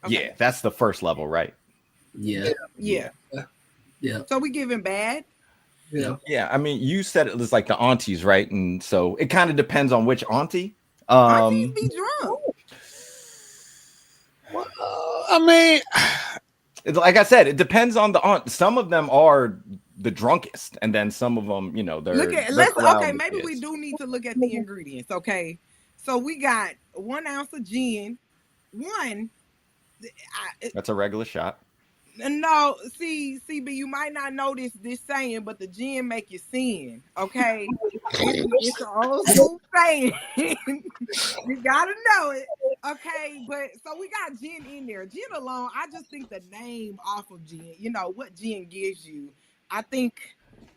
Okay. Yeah, that's the first level, right? yeah. So we giving bad. Yeah. Yeah, I mean, you said it was like the aunties, right? And so it kind of depends on which auntie. Aunties be drunk. Well, I mean, It's like I said, it depends on the aunt. Some of them are the drunkest, and then some of them, Maybe we do need to look at the ingredients. Okay, so we got 1 ounce of gin. That's a regular shot. No, see, CB, you might not know this saying, but the gin make you sin. Okay, it's an old school saying. You gotta know it. Okay, but so we got gin in there. Gin alone, I just think the name off of gin, what gin gives you. I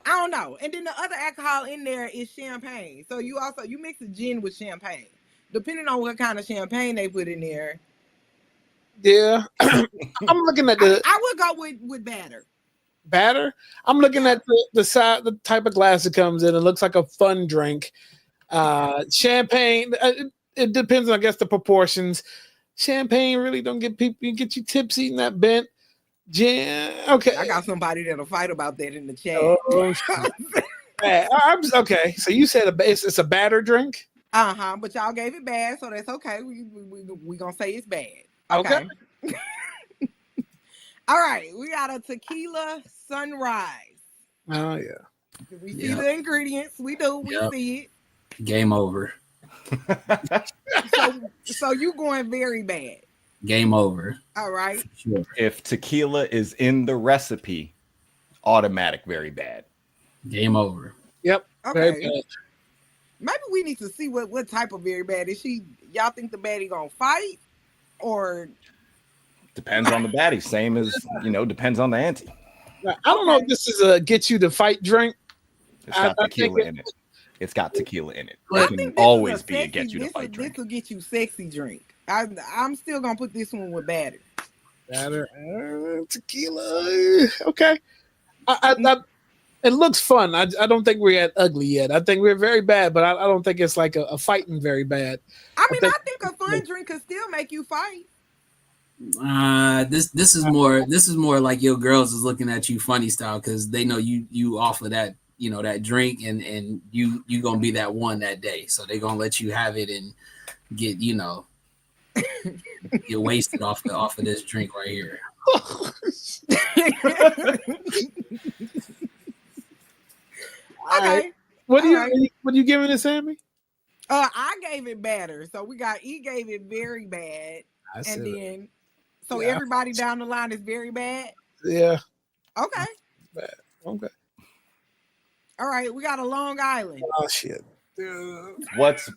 don't know. And then the other alcohol in there is champagne. So you mix the gin with champagne. Depending on what kind of champagne they put in there. yeah. I'm looking at I would go with batter. I'm looking at the type of glass it comes in. It looks like a fun drink. Champagne. It depends on, I guess, the proportions. Champagne really don't get you tipsy in that bent. Gin. Okay. I got somebody that'll fight about that in the chat. Okay. So you said it's a batter drink. But y'all gave it bad, so that's okay. We gonna say it's bad. Okay. All right, we got a tequila sunrise. Oh yeah. We see the ingredients. We do. We see it. Game over. So you going very bad. Game over. All right. Sure. If tequila is in the recipe, automatic very bad. Game over. Yep. Okay. Maybe we need to see what type of very bad is she. Y'all think the baddie gonna fight, or depends on the baddie? Same as depends on the ante. I don't know if this is a get you to fight drink. It's got tequila in it. It's got tequila in it. I It think can this always is be a sexy, get you to fight drink. This will get you sexy drink. I'm still gonna put this one with batter. Tequila. Okay. It looks fun. I don't think we're at ugly yet. I think we're very bad, but I don't think it's like a fighting very bad. I think a fun drink can still make you fight. This is more like your girls is looking at you funny style because they know you offer that that drink and you gonna be that one that day, so they gonna let you have it and get get wasted off of this drink right here. Okay. What are you giving it, Sammy? I gave it batter. So he gave it very bad. Everybody down the line is very bad. Yeah. Okay. Bad. Okay. All right, we got a Long Island. Oh shit. What's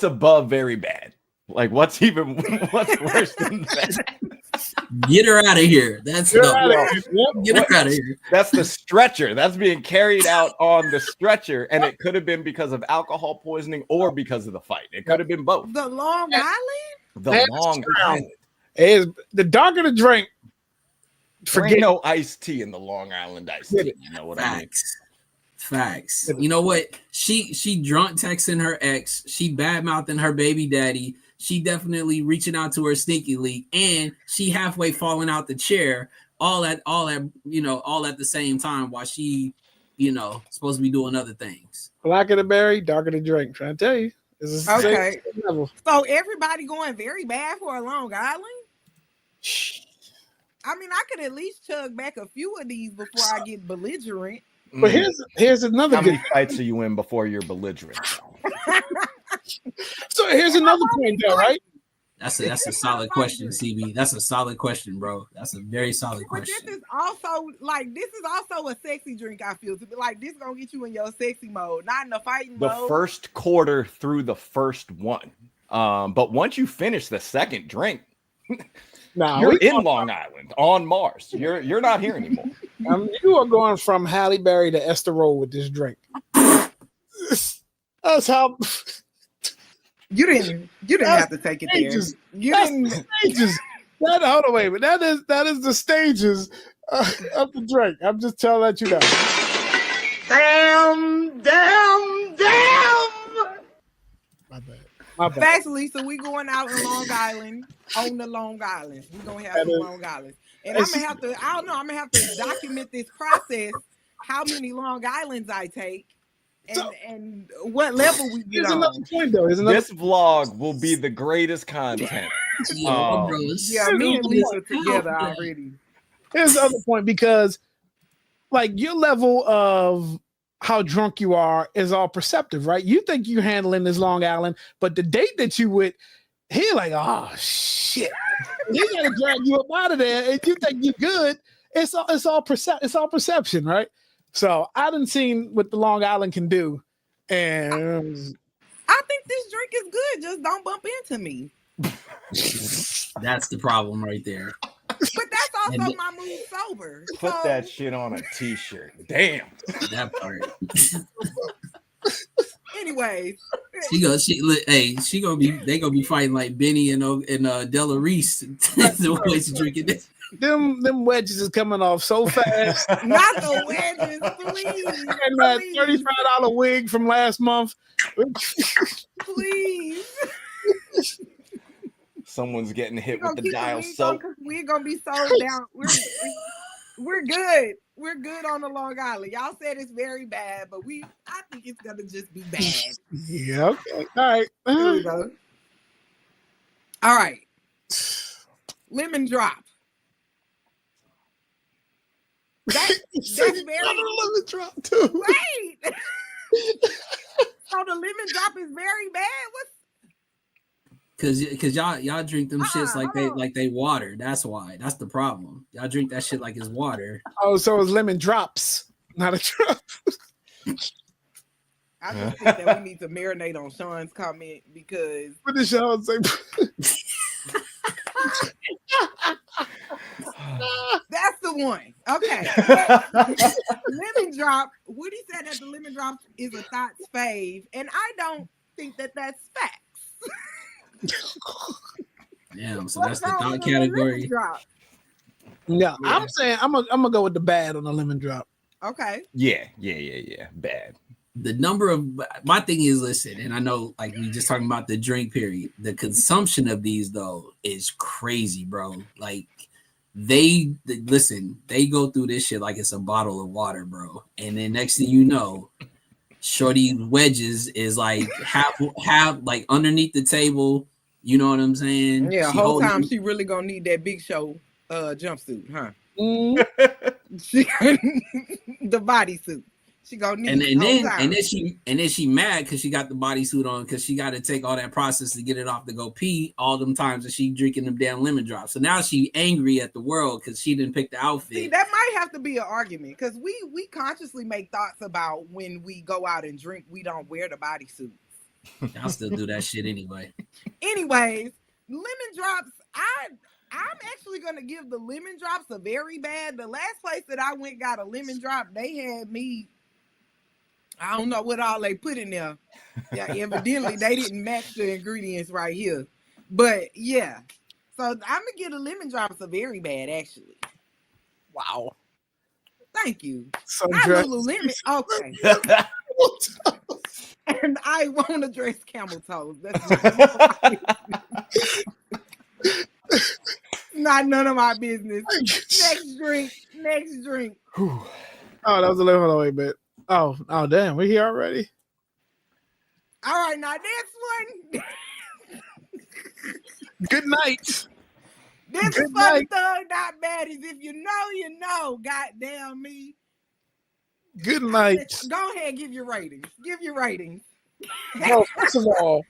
above very bad? Like what's worse than that? Get her out of here. Get her out of here. That's the stretcher. That's being carried out on the stretcher, and it could have been because of alcohol poisoning or because of the fight. It could have been both. The Long Island? Long Island. Is the darker the drink. Forget no iced tea in the Long Island iced tea. You know what I mean? Facts. You know what? She drunk texting her ex. She bad mouthing her baby daddy. She definitely reaching out to her sneaky leak, and she halfway falling out the chair. All at the same time while she, supposed to be doing other things. Blacker the berry, darker the drink. Trying to tell you. Okay. So everybody going very bad for a Long Island? I mean, I could at least chug back a few of these before I get belligerent. But here's another. How many fights are you in before you're belligerent? So here's another point, though, right? That's a solid question, CB. That's a solid question, bro. That's a very solid question. But this is also a sexy drink. I feel to be like this gonna get you in your sexy mode, not in the fighting mode. The first quarter through the first one, but once you finish the second drink. You're in Long Island on Mars. You're not here anymore. You are going from Halle Berry to Esther Roll with this drink. That's how you didn't have to take it stages. there. You didn't. The stages. Hold on, wait, but that is the stages of the drink. I'm just telling you know. Damn. My bad. Factually, so we going out in Long Island on the Long Island. We're gonna have some Long Island. And I'm gonna have to document this process how many Long Islands I take and what level we get There's on. another point though. There's another This vlog will be the greatest content. bro, Yeah, me and Lisa together already. Here's the other point, because like your level of how drunk you are is all perceptive, right? You think you're handling this Long Island, but the date that you with, he like, oh shit. He gotta drag you up out of there, and you think you're good. It's all perception, right? So I done seen what the Long Island can do, and I think this drink is good. Just don't bump into me. That's the problem right there. But that's also And my mood sober. Put So, that shit on a t-shirt. Damn. That part. anyways, They gonna be fighting like Benny and Della Reese. The way to drinking this. them wedges is coming off so fast. not the wedges, please. And that $35 wig from last month. Please. Someone's getting hit We're with gonna the keep dial the wig on soap. 'cause we're gonna be sold down. We're good. We're good on the Long Island. Y'all said it's very bad, but I think it's gonna just be bad. Yeah, okay. All right. Here we go. All right. Lemon drop. That's very lemon drop too. great. So the lemon drop is very bad. What's Cause y'all drink them shits like hold on. they water. That's why. That's the problem. Y'all drink that shit like it's water. Oh, so it's lemon drops, not a drop. I just think that we need to marinate on Sean's comment because What did Sean say? that's the one. Okay. Lemon drop. Woody said that the lemon drop is a thoughts fave, and I don't think that that's facts. Damn. So What's that's the wrong thought with the lemon category. drop? Yeah, I'm saying I'm gonna go with the bad on the lemon drop. Okay. Yeah. Bad. The number of my thing is, listen, and I know like we just talking about the drink period. The consumption of these though is crazy, bro. Like they go through this shit like it's a bottle of water, bro. And then next thing you know, Shorty wedges is like half like underneath the table. You know what I'm saying? Yeah, She whole holding- time she really gonna need that Big Show jumpsuit, huh? Mm. The bodysuit. She gonna need and it the whole time. then she mad because she got the bodysuit on because she got to take all that process to get it off to go pee all them times that she drinking them damn lemon drops. So now she angry at the world because she didn't pick the outfit. See, that might have to be an argument because we consciously make thoughts about when we go out and drink, we don't wear the bodysuit. I'll still do that shit anyway. Anyways, lemon drops. I'm actually gonna give the lemon drops a very bad. The last place that I went got a lemon drop, they had me. I don't know what all they put in there. Yeah, evidently they didn't match the ingredients right here. But yeah, so I'm gonna give the lemon drops a very bad actually. Wow. Thank you. So Not dress- Lululemon. Okay. And I won't address camel toes. That's not none of my business. Next drink. Oh, that was a little away, but oh damn, we here already. All right, now this one. Good night. This is Good for the night. thug, not baddies. If you know, you know. Goddamn me. Good night. Go ahead, give your ratings. Give your ratings. Well, first of all,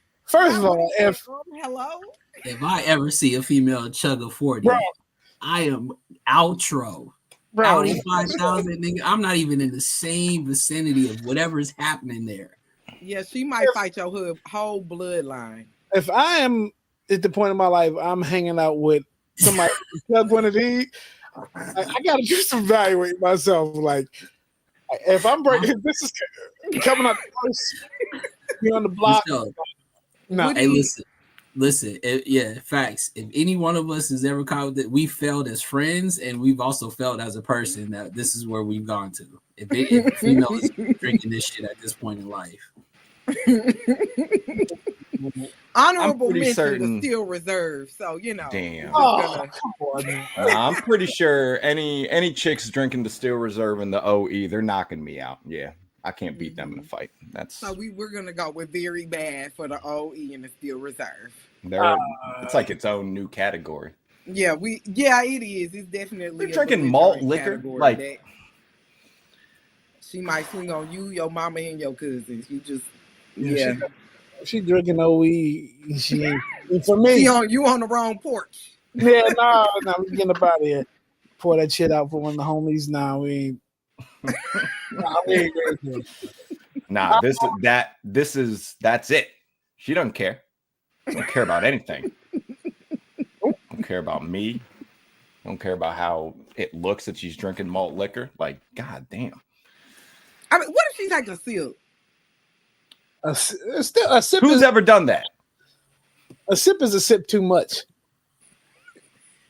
if hello. If I ever see a female chug a 40, Bro. I am outro. bro, Audi 5000, nigga. I'm not even in the same vicinity of whatever is happening there. Yeah, she might fight your whole bloodline. if I am at the point in my life, I'm hanging out with somebody who does one of these. I gotta just evaluate myself. Like, if I'm breaking, if this is coming up first, be on the block. So, No, What hey, do you- listen. Yeah, facts. If any one of us has ever caught that, we failed as friends, and we've also failed as a person. That this is where we've gone to. If a female is drinking this shit at this point in life, Honorable pretty mention certain- was still reserved. So, Damn. Oh, come on, man. Nah, I'm pretty sure any chicks drinking the Steel Reserve and the OE, they're knocking me out. Yeah, I can't beat them in a fight. That's So we're going to go with very bad for the OE and the Steel Reserve. it's like its own new category. Yeah, it is. It's definitely You're drinking malt belligerent liquor? category Like- that she might swing on you, your mama, and your cousins. You just She drinking OE. She for me. you on the wrong porch. Yeah, no, we getting up out of here. Pour that shit out for one of the homies. Nah, we ain't. We ain't doing it. Nah, that's it. She doesn't care. Don't care about anything. Don't care about me. Don't care about how it looks that she's drinking malt liquor. Like, god damn. I mean, what if she takes a sip? A sip. Who's ever done that? A sip is a sip too much.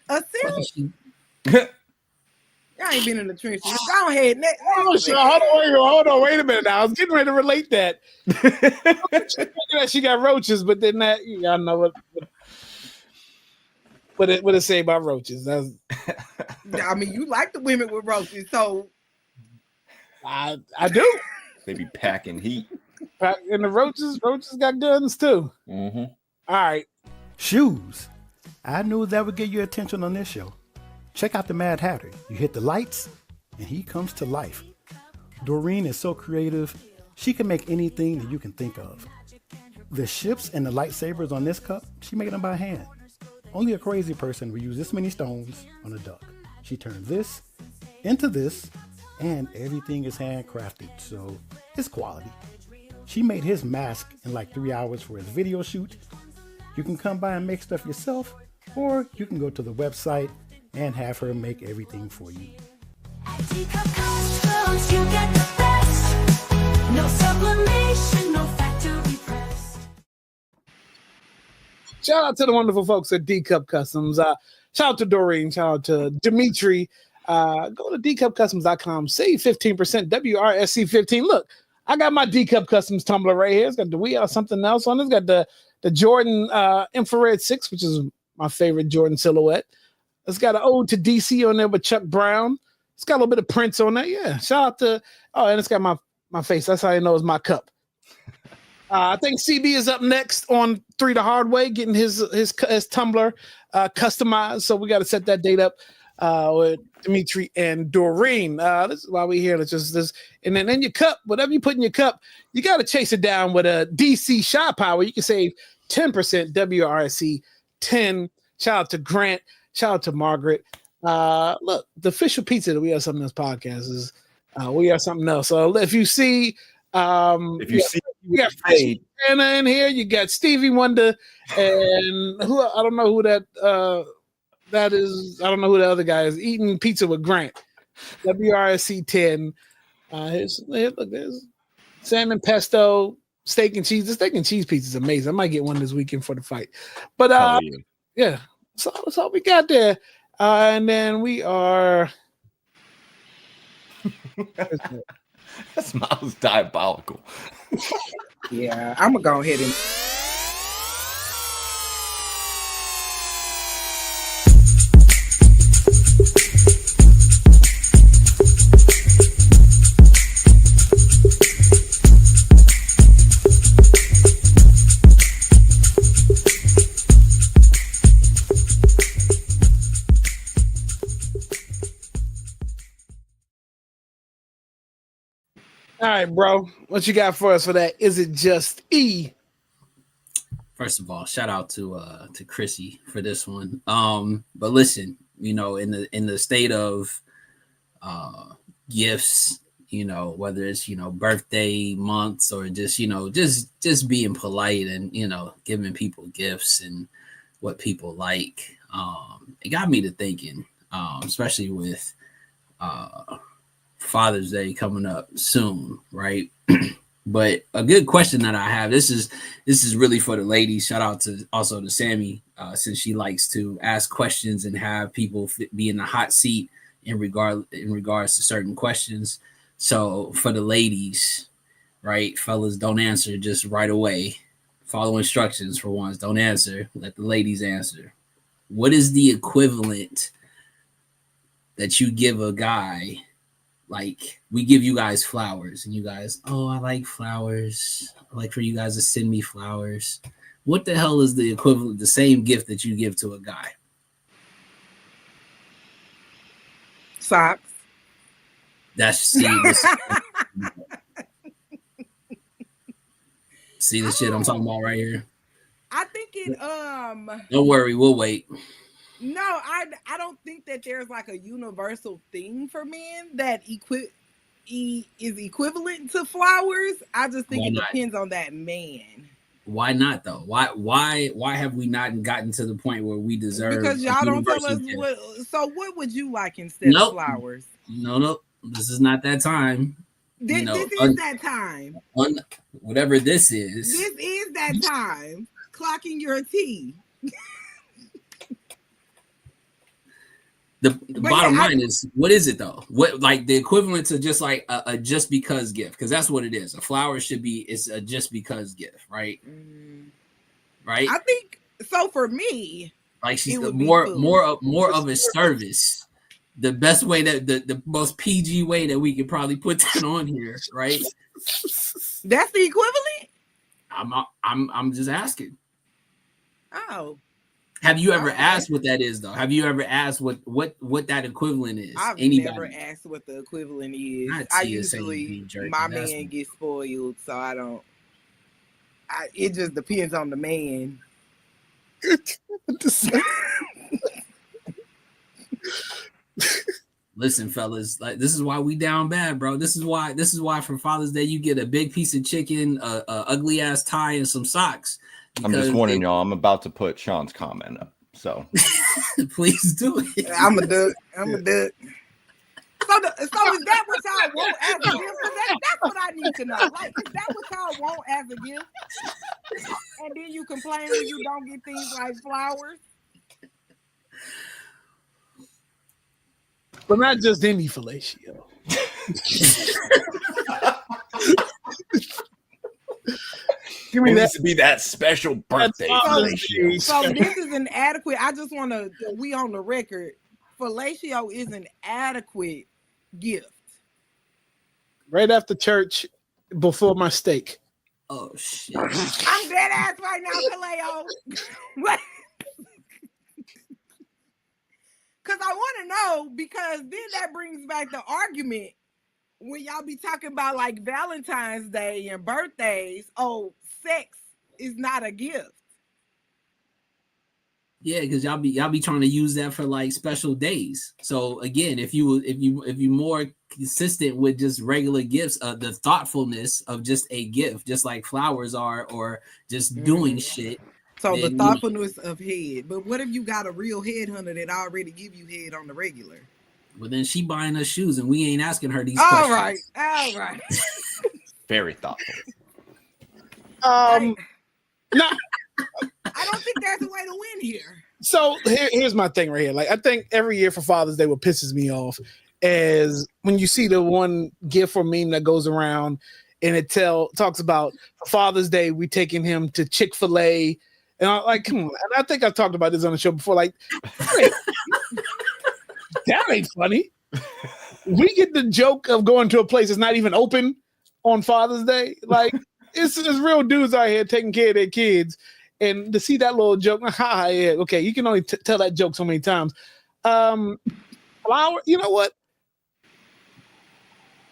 A sip? I ain't been in the trenches. Go ahead. Hold on, wait a minute. Now I was getting ready to relate that. She got roaches, but then that y'all know what it say about roaches. I mean, you like the women with roaches, so I do. They be packing heat. And the roaches got guns too. Mm-hmm. All right. Shoes. I knew that would get your attention on this show. Check out the Mad Hatter. You hit the lights, and he comes to life. Doreen is so creative, she can make anything that you can think of. The ships and the lightsabers on this cup, she made them by hand. Only a crazy person would use this many stones on a duck. She turned this into this, and everything is handcrafted, so it's quality. She made his mask in like 3 hours for his video shoot. You can come by and make stuff yourself, or you can go to the website and have her make everything for you. You get the best. No sublimation, no factory press. Shout out to the wonderful folks at D Cup Customs. Shout out to Doreen. Shout out to Dimitri. Go to dcupcustoms.com. Save 15%. WRSC15. Look, I got my D Cup Customs tumbler right here. It's got the We Are Something Else on it. It's got the Jordan Infrared 6, which is my favorite Jordan silhouette. It's got an ode to DC on there with Chuck Brown. It's got a little bit of Prince on there. Yeah. Shout out to, and it's got my face. That's how you know it's my cup. I think CB is up next on 3 the Hard Way, getting his tumbler customized. So we got to set that date up with Dimitri and Doreen. This is why we're here. Let's just this, and then in your cup, whatever you put in your cup, you got to chase it down with a DC Shop Power. You can save 10%. WRSC 10. Shout out to Grant. Shout out to Margaret. Look, the official pizza that We Are Something Else podcast is We Are Something Else. So if you see, you got Anna in here, you got Stevie Wonder, and who I don't know who that is. I don't know who the other guy is eating pizza with Grant. WRSC 10. There's salmon pesto, steak and cheese. The steak and cheese pizza is amazing. I might get one this weekend for the fight. But yeah. So that's all we got there. And then we are. That smile's diabolical. yeah, I'm gonna go ahead and. All right, bro. What you got for us for that? Is it just E? First of all, shout out to Chrissy for this one. But listen, in the state of gifts, whether it's birthday months or just being polite and giving people gifts and what people like. It got me to thinking, especially with Father's Day coming up soon, right? But a good question that I have, this is really for the ladies. Shout out to Sammy, since she likes to ask questions and have people be in the hot seat in regards to certain questions. So for the ladies, right, fellas, don't answer just right away. Follow instructions for once. Don't answer. Let the ladies answer. What is the equivalent that you give a guy? Like, we give you guys flowers, and you guys, oh, I like flowers. I like for you guys to send me flowers. What the hell is the equivalent, the same gift that you give to a guy? Socks. That's see the shit I'm talking about right here. I think it Don't worry, we'll wait. No, I don't think that there's like a universal thing for men that is equivalent to flowers. I just think depends on that man. Why not though? Why have we not gotten to the point where we deserve? Because y'all don't tell us what. So what would you like instead of flowers? No. This is not that time. This is that time. Whatever this is. This is that time. Clocking your tea. The bottom line is, what is it though? What, like the equivalent to just like a just because gift? Because that's what it is. A flower should be, it's a just because gift, right? Right. I think so. For me, like she's the more of a service. The best way that the most PG way that we could probably put that on here, right? That's the equivalent. I'm just asking. Oh. Have you ever asked what that is, though? Have you ever asked what that equivalent is? I've never asked what the equivalent is. I usually, my man gets spoiled, so I don't. It just depends on the man. Listen, fellas, like this is why we down bad, bro. This is why for Father's Day you get a big piece of chicken, a ugly ass tie, and some socks. I'm just warning y'all. I'm about to put Sean's comment up, so please do it. I'm a duck. So is that what y'all want as a gift? That's what I need to know. Like, is that what y'all want as a gift? And then you complain when you don't get things like flowers. But not just any fellatio. Give me that to be that special birthday fellatio. So this is an adequate. I just want to. We on the record. Fellatio is an adequate gift. Right after church, before my steak. Oh shit! I'm dead ass right now, Kaleo. What? Because I want to know, because then that brings back the argument when y'all be talking about like Valentine's Day and birthdays. Oh, sex is not a gift. Yeah, because y'all be trying to use that for like special days. So again, if you more consistent with just regular gifts, the thoughtfulness of just a gift, just like flowers are, or just doing shit. So the thoughtfulness of head. But what if you got a real headhunter that already give you head on the regular? Well, then she buying us shoes and we ain't asking her these questions. All right. Very thoughtful. No. I don't think there's a way to win here. So here's my thing right here. Like, I think every year for Father's Day, what pisses me off is when you see the one gift or meme that goes around and it talks about for Father's Day, we taking him to Chick-fil-A. And I'm like, come on. And I think I've talked about this on the show before. Like, that ain't funny. We get the joke of going to a place that's not even open on Father's Day. Like, it's real dudes out here taking care of their kids. And to see that little joke, yeah, okay, you can only tell that joke so many times. Flower, you know what?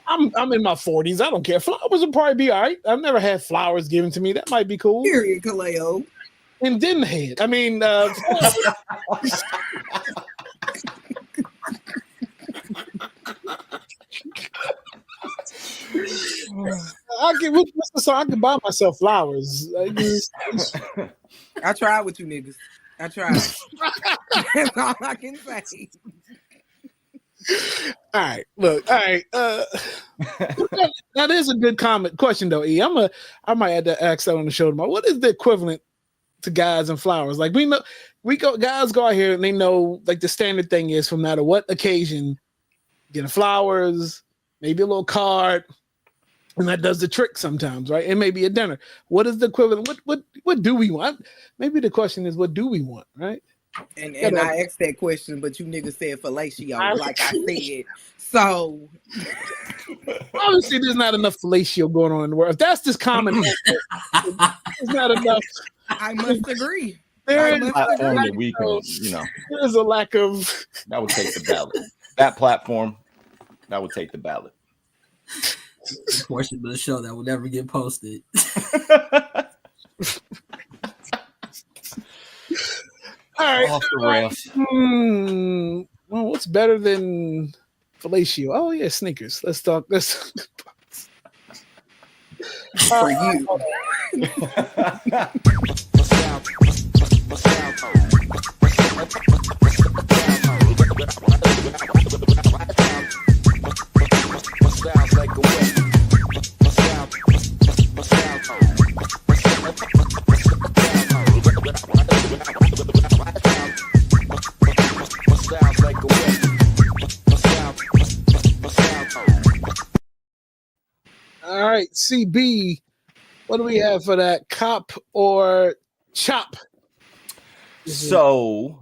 I'm in my 40s. I don't care. Flowers would probably be all right. I've never had flowers given to me. That might be cool. Period, Kaleo. And then head. I mean, I can buy myself flowers. I tried with you niggas. I tried. That's all I can say. All right, look. All right. That is a good question though. E, I might have to ask that on the show tomorrow. What is the equivalent to guys and flowers? Like, we know guys go out here and they know like the standard thing is from no matter what occasion, getting flowers, maybe a little card. And that does the trick sometimes, right? It may be a dinner. What is the equivalent? What do we want? Maybe the question is, what do we want, right? And I asked that question, but you niggas said fellatio, like I said. So obviously, there's not enough fellatio going on in the world. If that's this common, there's not enough. I must agree. There is platform that we can, there's a lack of. That would take the ballot. That platform, that would take the ballot. Portion of the show that will never get posted. All right. Off the rails. Well, what's better than fellatio? Oh yeah, sneakers. Let's talk this. For you. All right, CB, what do we have for that? Cop or chop? So,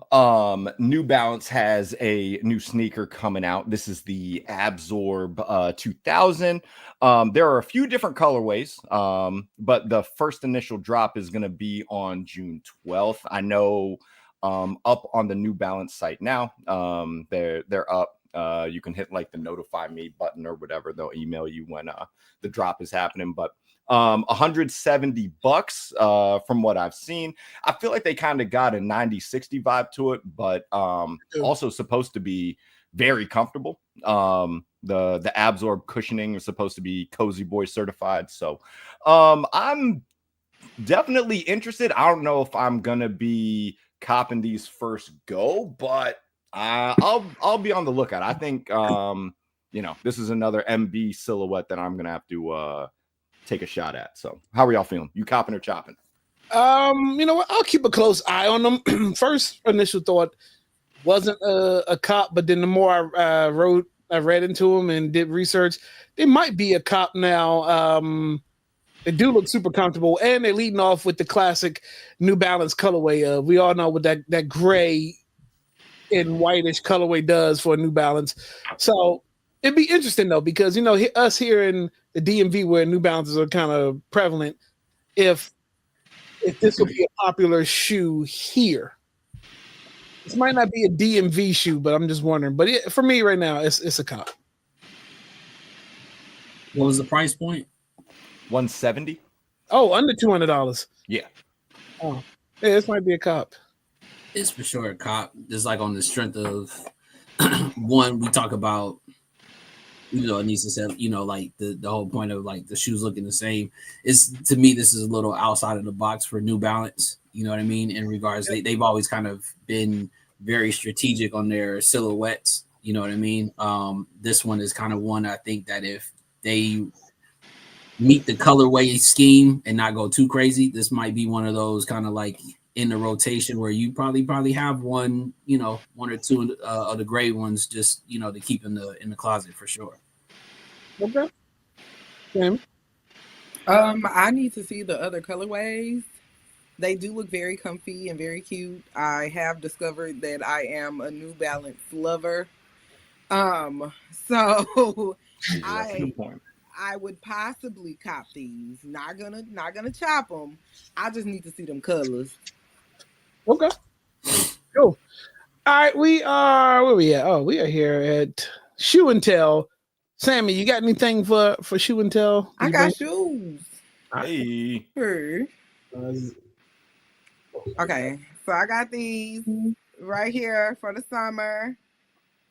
New Balance has a new sneaker coming out. This is the Absorb 2000. There are a few different colorways, but the first initial drop is going to be on June 12th. I know up on the New Balance site now, they're up. You can hit like the notify me button or whatever. They'll email you when the drop is happening. But $170 from what I've seen. I feel like they kind of got a 90-60 vibe to it, but also supposed to be very comfortable. The Absorb cushioning is supposed to be Cozy Boy certified. So I'm definitely interested. I don't know if I'm gonna be copping these first go, but I'll be on the lookout. I think this is another MB silhouette that I'm gonna have to take a shot at. So how are y'all feeling? You copping or chopping? You know what? I'll keep a close eye on them. First initial thought wasn't a cop, but then the more I read into them and did research, they might be a cop now. They do look super comfortable, and they're leading off with the classic New Balance colorway. We all know what that gray and whitish colorway does for a New Balance. So it'd be interesting though, because us here in the DMV where New Balances are kind of prevalent, if this will be a popular shoe here. This might not be a DMV shoe, but I'm just wondering. But for me right now, it's a cop. What was the price point? $170. Oh, under $200. Yeah. Oh, yeah, this might be a cop. It's for sure a cop. Just like on the strength of one, we talk about, Anissa said, like the whole point of like the shoes looking the same. Is to me, this is a little outside of the box for New Balance. You know what I mean? In regards, they've always kind of been very strategic on their silhouettes. You know what I mean? This one is kind of one I think that if they meet the colorway scheme and not go too crazy, this might be one of those kind of like in the rotation where you probably have one or two of the gray ones just to keep in the closet for sure. Okay. Sam? I need to see the other colorways. They do look very comfy and very cute. I have discovered that I am a New Balance lover. So I would possibly cop these. Not gonna chop them. I just need to see them colors. Okay. Cool. All right, we are where we at? Oh, we are here at Shoe and Tell. Sammy, you got anything for Shoe and Tell? I got shoes. Hey. Sure. Okay, so I got these right here for the summer.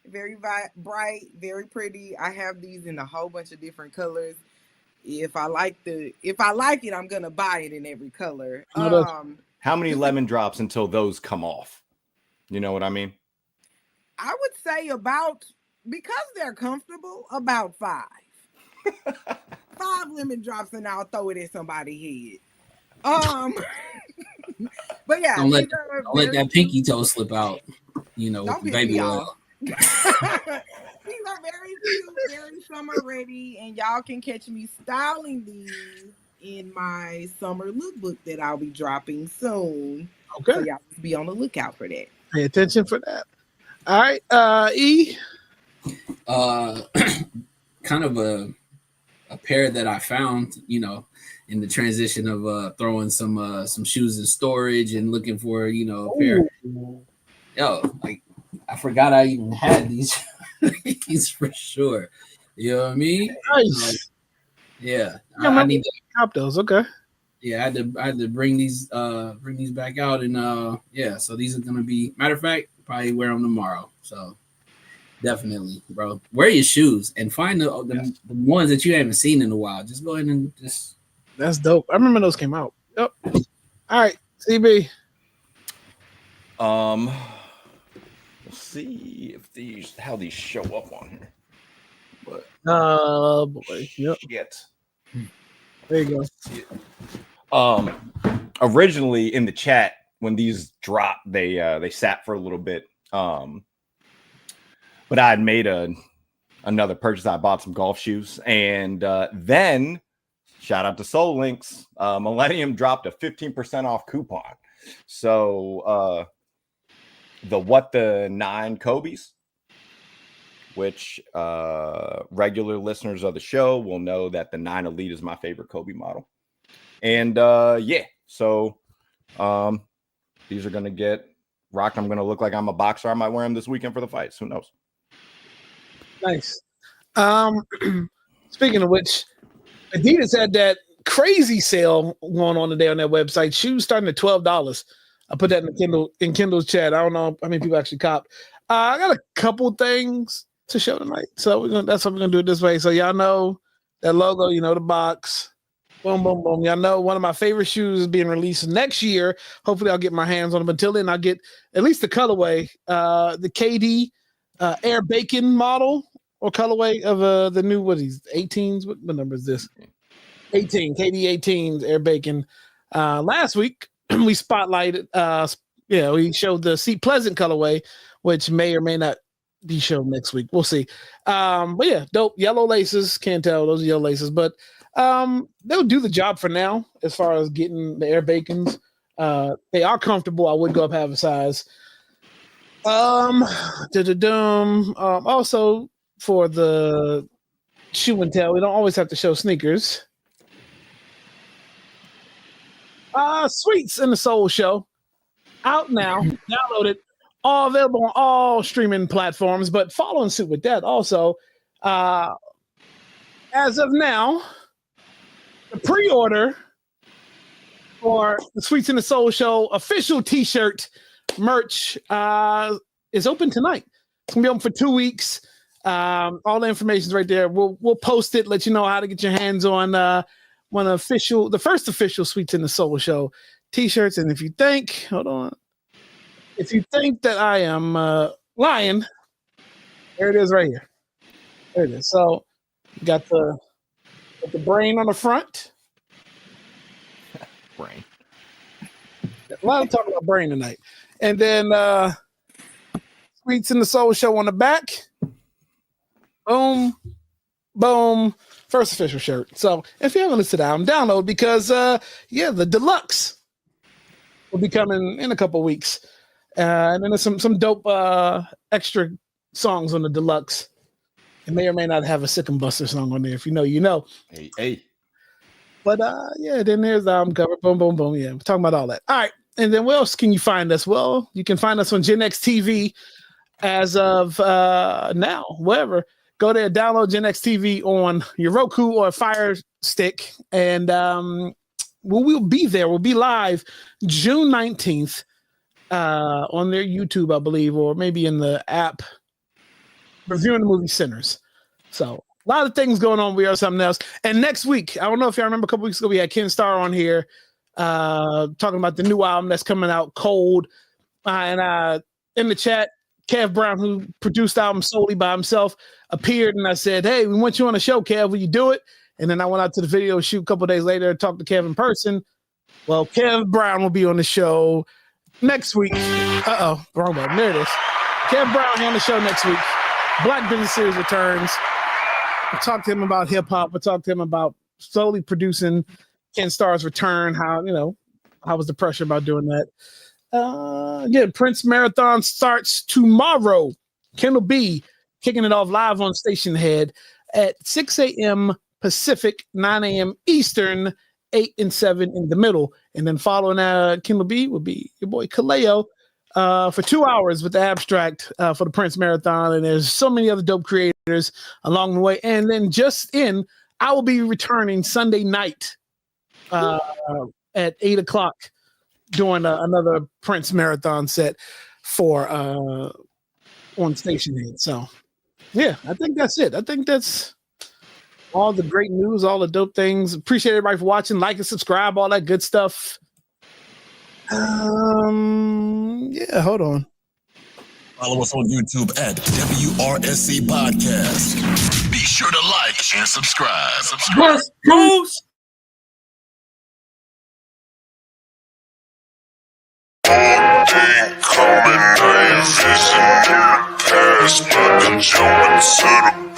Very bright, very pretty. I have these in a whole bunch of different colors. If I like it, I'm gonna buy it in every color. How many lemon drops until those come off? You know what I mean? I would say because they're comfortable, about 5. 5 lemon drops and I'll throw it in somebody's head. But yeah, don't let that pinky toe slip out. With the baby oil. These are very very summer ready, and y'all can catch me styling these in my summer lookbook that I'll be dropping soon. Okay. So y'all just be on the lookout for that. Pay attention for that. All right. E. Kind of a pair that I found, in the transition of throwing some shoes in storage and looking for, a pair. Yo, like I forgot I even had these these for sure. You know what I mean? Nice. Yeah. I need to cop those. Okay. Yeah, I had to bring these back out, and so these are gonna be, matter of fact, probably wear them tomorrow. So definitely, bro, wear your shoes and find the ones that you haven't seen in a while. Just go ahead and just. That's dope. I remember those came out. Yep. All right, CB. We'll see if how these show up on here. But Boy. Yep. shit. There you go. Originally in the chat when these dropped, they sat for a little bit. But I had made another purchase. I bought some golf shoes, and then shout out to Soul Links. Millennium dropped a 15% off coupon. So the 9 Kobe's, which regular listeners of the show will know that the 9 Elite is my favorite Kobe model. And so these are going to get rocked. I'm going to look like I'm a boxer. I might wear them this weekend for the fights. Who knows? Nice. Speaking of which, Adidas had that crazy sale going on today on their website. Shoes starting at $12. I put that in Kendall's chat. I don't know how many people actually copped. I got a couple things to show tonight, so that's what we're gonna do it this way. So y'all know that logo, the box. Boom, boom, boom. Y'all know one of my favorite shoes is being released next year. Hopefully, I'll get my hands on them. Until then, I'll get at least the colorway, the KD Air Bacon model or colorway of the new 18s. What number is this? 18 KD 18s Air Bacon. Last week we spotlighted. We showed the Seat Pleasant colorway, which may or may not be shown next week. We'll see. But yeah, dope yellow laces. Can't tell those are yellow laces, but they'll do the job for now as far as getting the Air Bacons. They are comfortable. I would go up half a size. Also for the shoe and tell, we don't always have to show sneakers. Sweets in the Soul Show out now. Download it. All available on all streaming platforms, but following suit with that also. As of now, the pre-order for the Sweets in the Soul Show official t-shirt merch is open tonight. It's gonna be open for 2 weeks. All the information's right there. We'll post it, let you know how to get your hands on the first official Sweets in the Soul Show t-shirts. And if you think that I am lying, there it is right here. There it is. So you got the brain on the front. Brain. A lot of talk about brain tonight. And then Sweets in the Soul Show on the back. Boom. Boom. First official shirt. So if you haven't listed down, download because the deluxe will be coming in a couple weeks. And then there's some dope extra songs on the deluxe. It may or may not have a Sick and Buster song on there. If you know, you know. Hey. But then there's the album cover. Boom, boom, boom. Yeah, we're talking about all that. All right. And then where else can you find us? Well, you can find us on Gen X TV as of now, wherever. Go there, download Gen X TV on your Roku or Fire Stick. And we'll be there. We'll be live June 19th. On their YouTube, I believe, or maybe in the app, reviewing the movie Sinners. So a lot of things going on. We are something else. And next week, I don't know if y'all remember a couple weeks ago, we had Ken Starr on here talking about the new album that's coming out, Cold. And in the chat, Kev Brown, who produced the album solely by himself, appeared, and I said, "Hey, we want you on the show, Kev. Will you do it?" And then I went out to the video shoot a couple days later, talked to Kev in person. Well, Kev Brown will be on the show next week. Wrong button. There it is. Kev Brown on the show next week. Black Business Series returns. I talked to him about hip hop. I talked to him about slowly producing Ken Starr's return. How was the pressure about doing that? Again, Prince Marathon starts tomorrow. Kendall B kicking it off live on Station Head at 6 a.m. Pacific, 9 a.m. Eastern, 8 and 7 in the middle. And then following Kendall B will be your boy Kaleo for 2 hours with the abstract for the Prince Marathon. And there's so many other dope creators along the way. And then I will be returning Sunday night at 8 o'clock doing another Prince Marathon set for on Station Head. So, yeah, I think that's it. I think that's all the great news, all the dope things. Appreciate everybody for watching. Like and subscribe, all that good stuff. Yeah, hold on. Follow us on YouTube at WRSC Podcast. Be sure to like and subscribe. West Coast. Ain't coming, I ain't vision in the past, but I'm jumping to the